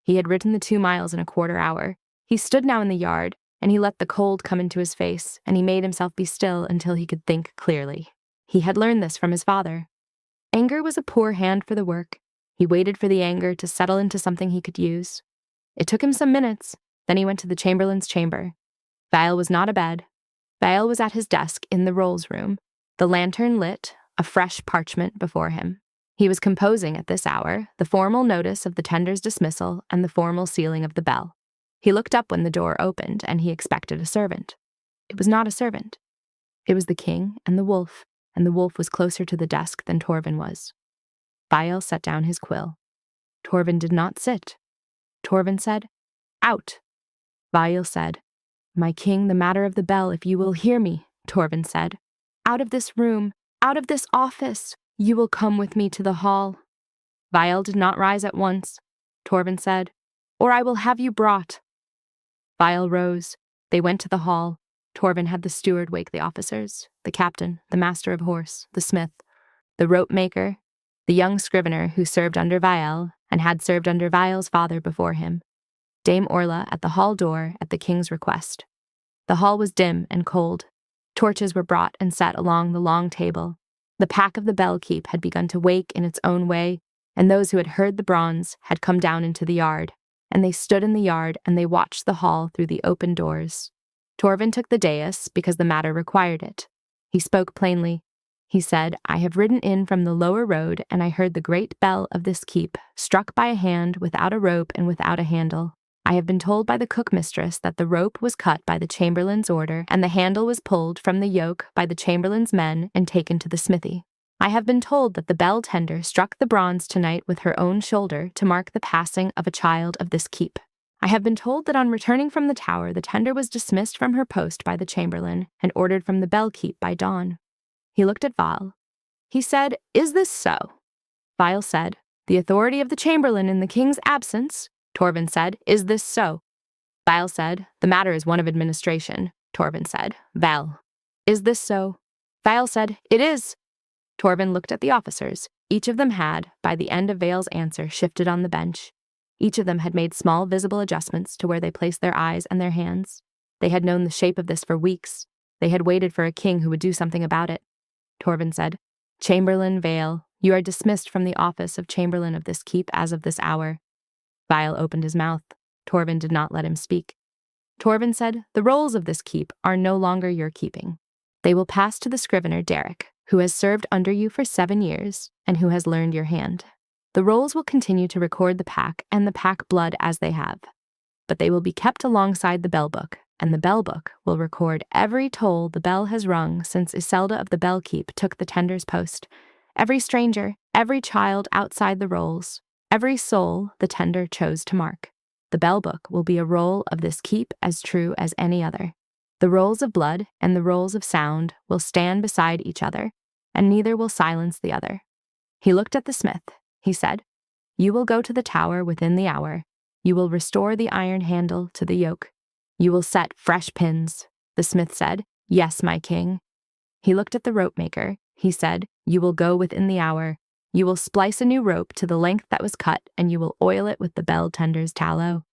He had ridden the 2 miles in a quarter hour. He stood now in the yard, and he let the cold come into his face, and he made himself be still until he could think clearly. He had learned this from his father. Anger was a poor hand for the work. He waited for the anger to settle into something he could use. It took him some minutes. Then he went to the chamberlain's chamber. Vial was not abed. Vial was at his desk in the rolls room, the lantern lit, a fresh parchment before him. He was composing at this hour the formal notice of the tender's dismissal and the formal sealing of the bell. He looked up when the door opened, and he expected a servant. It was not a servant. It was the king and the wolf was closer to the desk than Torvin was. Vial set down his quill. Torvin did not sit. Torvin said, "Out." Vial said, "My king, the matter of the bell, if you will hear me," Torvin said. "Out of this room, out of this office, you will come with me to the hall." Vial did not rise at once. Torvin said, "Or I will have you brought." Vial rose. They went to the hall. Torvin had the steward wake the officers, the captain, the master of horse, the smith, the rope maker, the young scrivener who served under Vial and had served under Vial's father before him, Dame Orla at the hall door at the king's request. The hall was dim and cold. Torches were brought and set along the long table. The pack of the Bellkeep had begun to wake in its own way, and those who had heard the bronze had come down into the yard, and they stood in the yard and they watched the hall through the open doors. Torvin took the dais because the matter required it. He spoke plainly. He said, "I have ridden in from the lower road, and I heard the great bell of this keep, struck by a hand without a rope and without a handle. I have been told by the cook-mistress that the rope was cut by the chamberlain's order, and the handle was pulled from the yoke by the chamberlain's men and taken to the smithy. I have been told that the bell tender struck the bronze tonight with her own shoulder to mark the passing of a child of this keep. I have been told that on returning from the tower, the tender was dismissed from her post by the chamberlain and ordered from the Bellkeep by dawn." He looked at Vial. He said, "Is this so?" Vial said, "The authority of the chamberlain in the king's absence." Torvin said, "Is this so?" Vial said, "The matter is one of administration." Torvin said, "Val. Is this so?" Vial said, "It is." Torvin looked at the officers. Each of them had, by the end of Val's answer, shifted on the bench. Each of them had made small visible adjustments to where they placed their eyes and their hands. They had known the shape of this for weeks. They had waited for a king who would do something about it. Torvin said, "Chamberlain Val, you are dismissed from the office of chamberlain of this keep as of this hour." Vial opened his mouth. Torvin did not let him speak. Torvin said, "The rolls of this keep are no longer your keeping. They will pass to the scrivener Derek, who has served under you for 7 years and who has learned your hand. The rolls will continue to record the pack and the pack blood as they have, but they will be kept alongside the bell book, and the bell book will record every toll the bell has rung since Iselda of the Bellkeep took the tender's post, every stranger, every child outside the rolls, every soul the tender chose to mark. The bell book will be a roll of this keep as true as any other. The rolls of blood and the rolls of sound will stand beside each other, and neither will silence the other." He looked at the smith. He said, "You will go to the tower within the hour. You will restore the iron handle to the yoke. You will set fresh pins." The smith said, "Yes, my king." He looked at the rope maker. He said, "You will go within the hour. You will splice a new rope to the length that was cut, and you will oil it with the bell tender's tallow."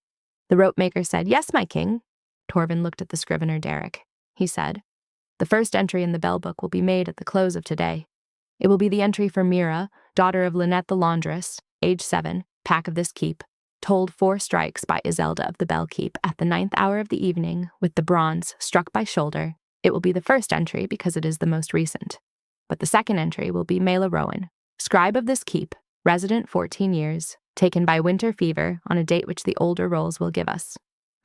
The rope maker said, "Yes, my king." Torvin looked at the scrivener Derek. He said, "The first entry in the bell book will be made at the close of today. It will be the entry for Mira, daughter of Lynette the laundress, age 7, pack of this keep, told 4 strikes by Iselda of the Bellkeep at the 9th hour of the evening with the bronze struck by shoulder, It will be the first entry because it is the most recent. But the second entry will be Mela Rowan, scribe of this keep, resident 14 years, taken by winter fever on a date which the older rolls will give us.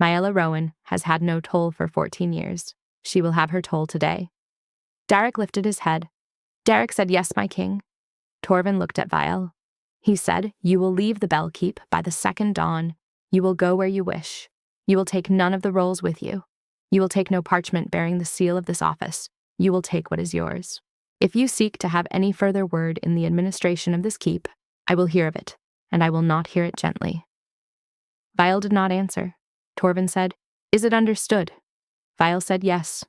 Maela Rowan has had no toll for 14 years. She will have her toll today. Derek lifted his head. Derek said, "Yes, my king." Torvin looked at Vial. He said, "You will leave the Bellkeep by the second dawn. You will go where you wish. You will take none of the rolls with you. You will take no parchment bearing the seal of this office. You will take what is yours. If you seek to have any further word in the administration of this keep, I will hear of it, and I will not hear it gently." Vial did not answer. Torvin said, "Is it understood?" Vial said yes.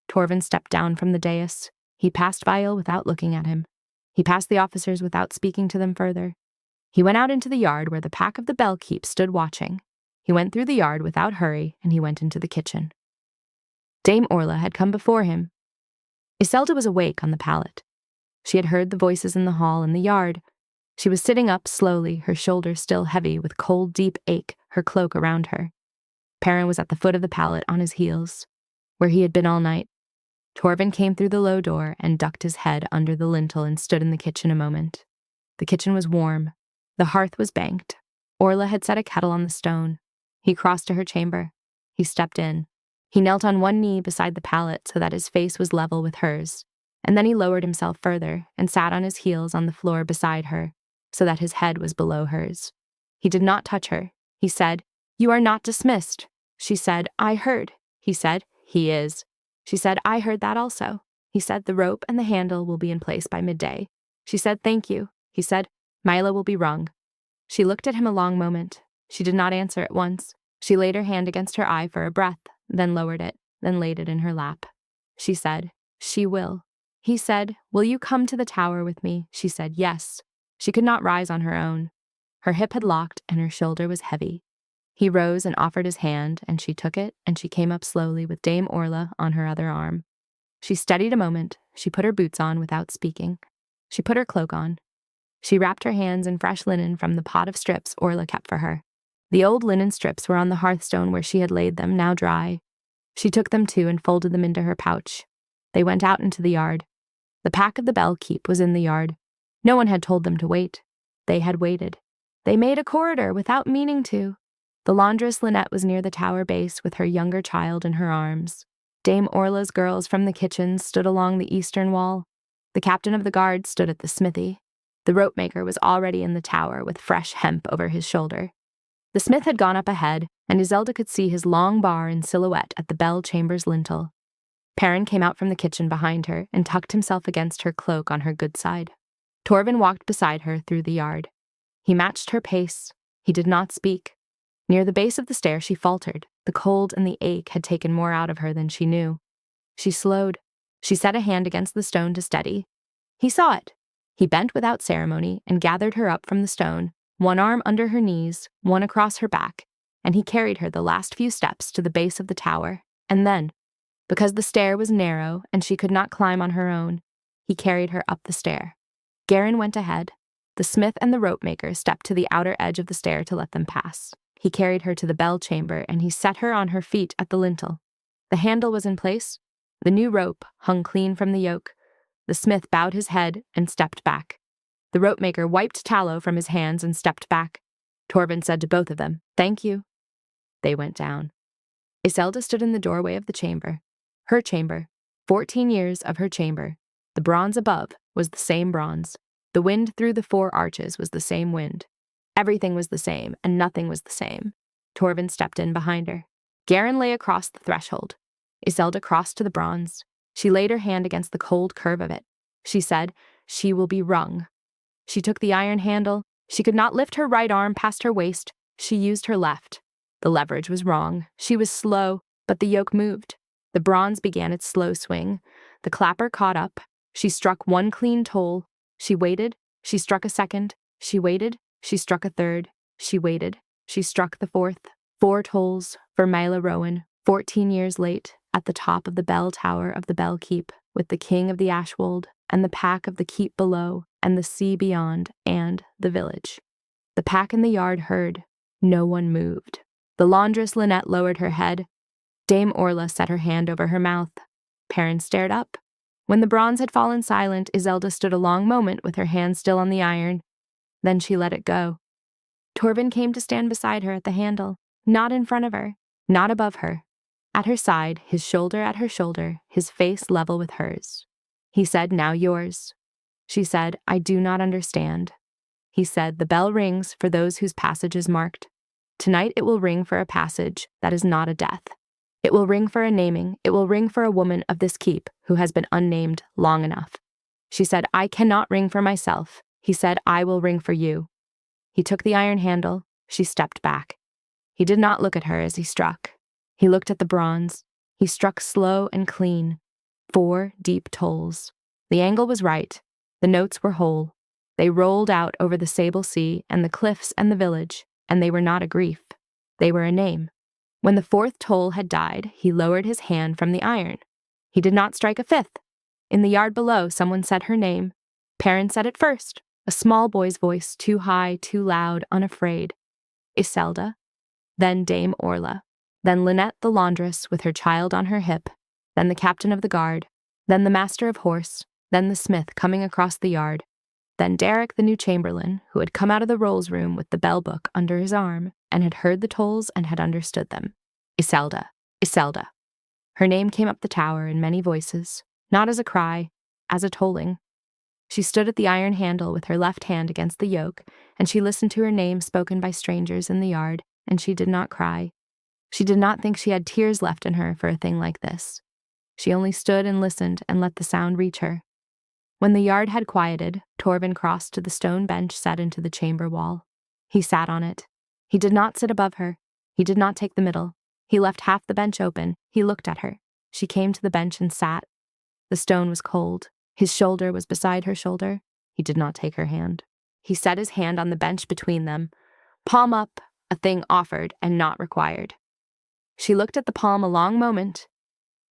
Torvin stepped down from the dais. He passed Vial without looking at him. He passed the officers without speaking to them further. He went out into the yard where the pack of the Bellkeep stood watching. He went through the yard without hurry, and he went into the kitchen. Dame Orla had come before him. Iselda was awake on the pallet. She had heard the voices in the hall and the yard. She was sitting up slowly, her shoulders still heavy with cold, deep ache, her cloak around her. Perrin was at the foot of the pallet on his heels, where he had been all night. Torvin came through the low door and ducked his head under the lintel and stood in the kitchen a moment. The kitchen was warm. The hearth was banked. Orla had set a kettle on the stone. He crossed to her chamber. He stepped in. He knelt on one knee beside the pallet so that his face was level with hers, and then he lowered himself further and sat on his heels on the floor beside her so that his head was below hers. He did not touch her. He said, "You are not dismissed." She said, "I heard." He said, "He is." She said, "I heard that also." He said, "The rope and the handle will be in place by midday." She said, "Thank you." He said, "Mila will be rung." She looked at him a long moment. She did not answer at once. She laid her hand against her eye for a breath, then lowered it, then laid it in her lap. She said, "She will." He said, "Will you come to the tower with me?" She said, "Yes." She could not rise on her own. Her hip had locked and her shoulder was heavy. He rose and offered his hand, and she took it, and she came up slowly with Dame Orla on her other arm. She studied a moment. She put her boots on without speaking. She put her cloak on. She wrapped her hands in fresh linen from the pot of strips Orla kept for her. The old linen strips were on the hearthstone where she had laid them, now dry. She took them too and folded them into her pouch. They went out into the yard. The pack of the Bellkeep was in the yard. No one had told them to wait. They had waited. They made a corridor without meaning to. The laundress Lynette was near the tower base with her younger child in her arms. Dame Orla's girls from the kitchen stood along the eastern wall. The captain of the guard stood at the smithy. The rope maker was already in the tower with fresh hemp over his shoulder. The smith had gone up ahead, and Iselda could see his long bar in silhouette at the bell chamber's lintel. Perrin came out from the kitchen behind her and tucked himself against her cloak on her good side. Torvin walked beside her through the yard. He matched her pace. He did not speak. Near the base of the stair she faltered. The cold and the ache had taken more out of her than she knew. She slowed. She set a hand against the stone to steady. He saw it. He bent without ceremony and gathered her up from the stone, one arm under her knees, one across her back, and he carried her the last few steps to the base of the tower, and then, because the stair was narrow and she could not climb on her own, he carried her up the stair. Garin went ahead. The smith and the rope maker stepped to the outer edge of the stair to let them pass. He carried her to the bell chamber, and he set her on her feet at the lintel. The handle was in place. The new rope hung clean from the yoke. The smith bowed his head and stepped back. The rope maker wiped tallow from his hands and stepped back. Torvin said to both of them, "Thank you." They went down. Iselda stood in the doorway of the chamber. Her chamber. 14 years of her chamber. The bronze above was the same bronze. The wind through the 4 arches was the same wind. Everything was the same, and nothing was the same. Torvin stepped in behind her. Garin lay across the threshold. Iselda crossed to the bronze. She laid her hand against the cold curve of it. She said, "She will be rung." She took the iron handle. She could not lift her right arm past her waist. She used her left. The leverage was wrong. She was slow, but the yoke moved. The bronze began its slow swing. The clapper caught up. She struck one clean toll. She waited. She struck a second. She waited. She struck a third. She waited. She struck the 4th. 4 tolls for Mila Rowan, 14 years late, at the top of the bell tower of the Bellkeep, with the king of the Ashwold, and the pack of the keep below, and the sea beyond, and the village. The pack in the yard heard. No one moved. The laundress Lynette lowered her head. Dame Orla set her hand over her mouth. Perrin stared up. When the bronze had fallen silent, Iselda stood a long moment with her hand still on the iron. Then she let it go. Torvin came to stand beside her at the handle, not in front of her, not above her. At her side, his shoulder at her shoulder, his face level with hers. He said, "Now yours." She said, "I do not understand." He said, "The bell rings for those whose passage is marked. Tonight it will ring for a passage that is not a death. It will ring for a naming. It will ring for a woman of this keep who has been unnamed long enough." She said, "I cannot ring for myself." He said, "I will ring for you." He took the iron handle. She stepped back. He did not look at her as he struck. He looked at the bronze. He struck slow and clean. 4 deep tolls. The angle was right. The notes were whole. They rolled out over the sable sea and the cliffs and the village, and they were not a grief. They were a name. When the 4th toll had died, he lowered his hand from the iron. He did not strike a 5th. In the yard below, someone said her name. Perrin said it first, a small boy's voice, too high, too loud, unafraid. Iselda. Then Dame Orla. Then Lynette the laundress with her child on her hip. Then the captain of the guard. Then the master of horse. Then the smith coming across the yard. Then Derek the new chamberlain, who had come out of the rolls room with the bell book under his arm and had heard the tolls and had understood them. Iselda. Iselda. Her name came up the tower in many voices, not as a cry, as a tolling. She stood at the iron handle with her left hand against the yoke, and she listened to her name spoken by strangers in the yard, and she did not cry. She did not think she had tears left in her for a thing like this. She only stood and listened and let the sound reach her. When the yard had quieted, Torvin crossed to the stone bench set into the chamber wall. He sat on it. He did not sit above her. He did not take the middle. He left half the bench open. He looked at her. She came to the bench and sat. The stone was cold. His shoulder was beside her shoulder. He did not take her hand. He set his hand on the bench between them. Palm up, a thing offered and not required. She looked at the palm a long moment.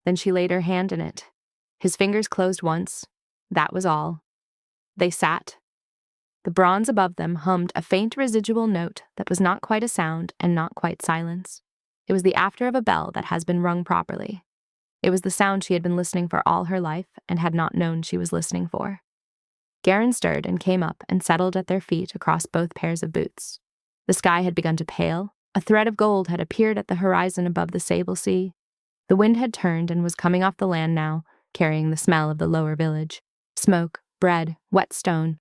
Then she laid her hand in it. His fingers closed once. That was all. They sat. The bronze above them hummed a faint residual note that was not quite a sound and not quite silence. It was the after of a bell that has been rung properly. It was the sound she had been listening for all her life and had not known she was listening for. Garin stirred and came up and settled at their feet across both pairs of boots. The sky had begun to pale. A thread of gold had appeared at the horizon above the sable sea. The wind had turned and was coming off the land now, carrying the smell of the lower village. Smoke, bread, wet stone.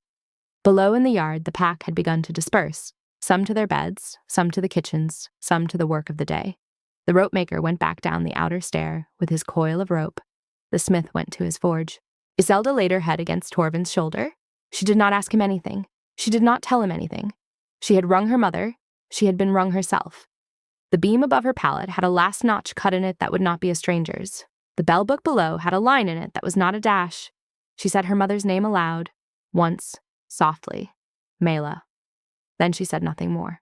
Below in the yard, the pack had begun to disperse, some to their beds, some to the kitchens, some to the work of the day. The ropemaker went back down the outer stair with his coil of rope. The smith went to his forge. Iselda laid her head against Torvin's shoulder. She did not ask him anything. She did not tell him anything. She had rung her mother. She had been rung herself. The beam above her pallet had a last notch cut in it that would not be a stranger's. The bell book below had a line in it that was not a dash. She said her mother's name aloud, once, softly, Mela. Then she said nothing more.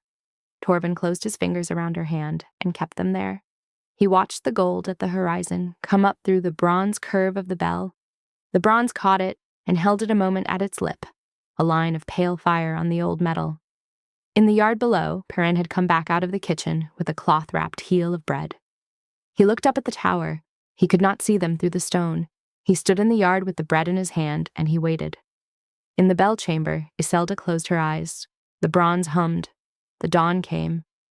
Torvin closed his fingers around her hand and kept them there. He watched the gold at the horizon come up through the bronze curve of the bell. The bronze caught it and held it a moment at its lip, a line of pale fire on the old metal. In the yard below, Perrin had come back out of the kitchen with a cloth-wrapped heel of bread. He looked up at the tower. He could not see them through the stone. He stood in the yard with the bread in his hand, and he waited. In the bell chamber, Iselda closed her eyes. The bronze hummed. The dawn came.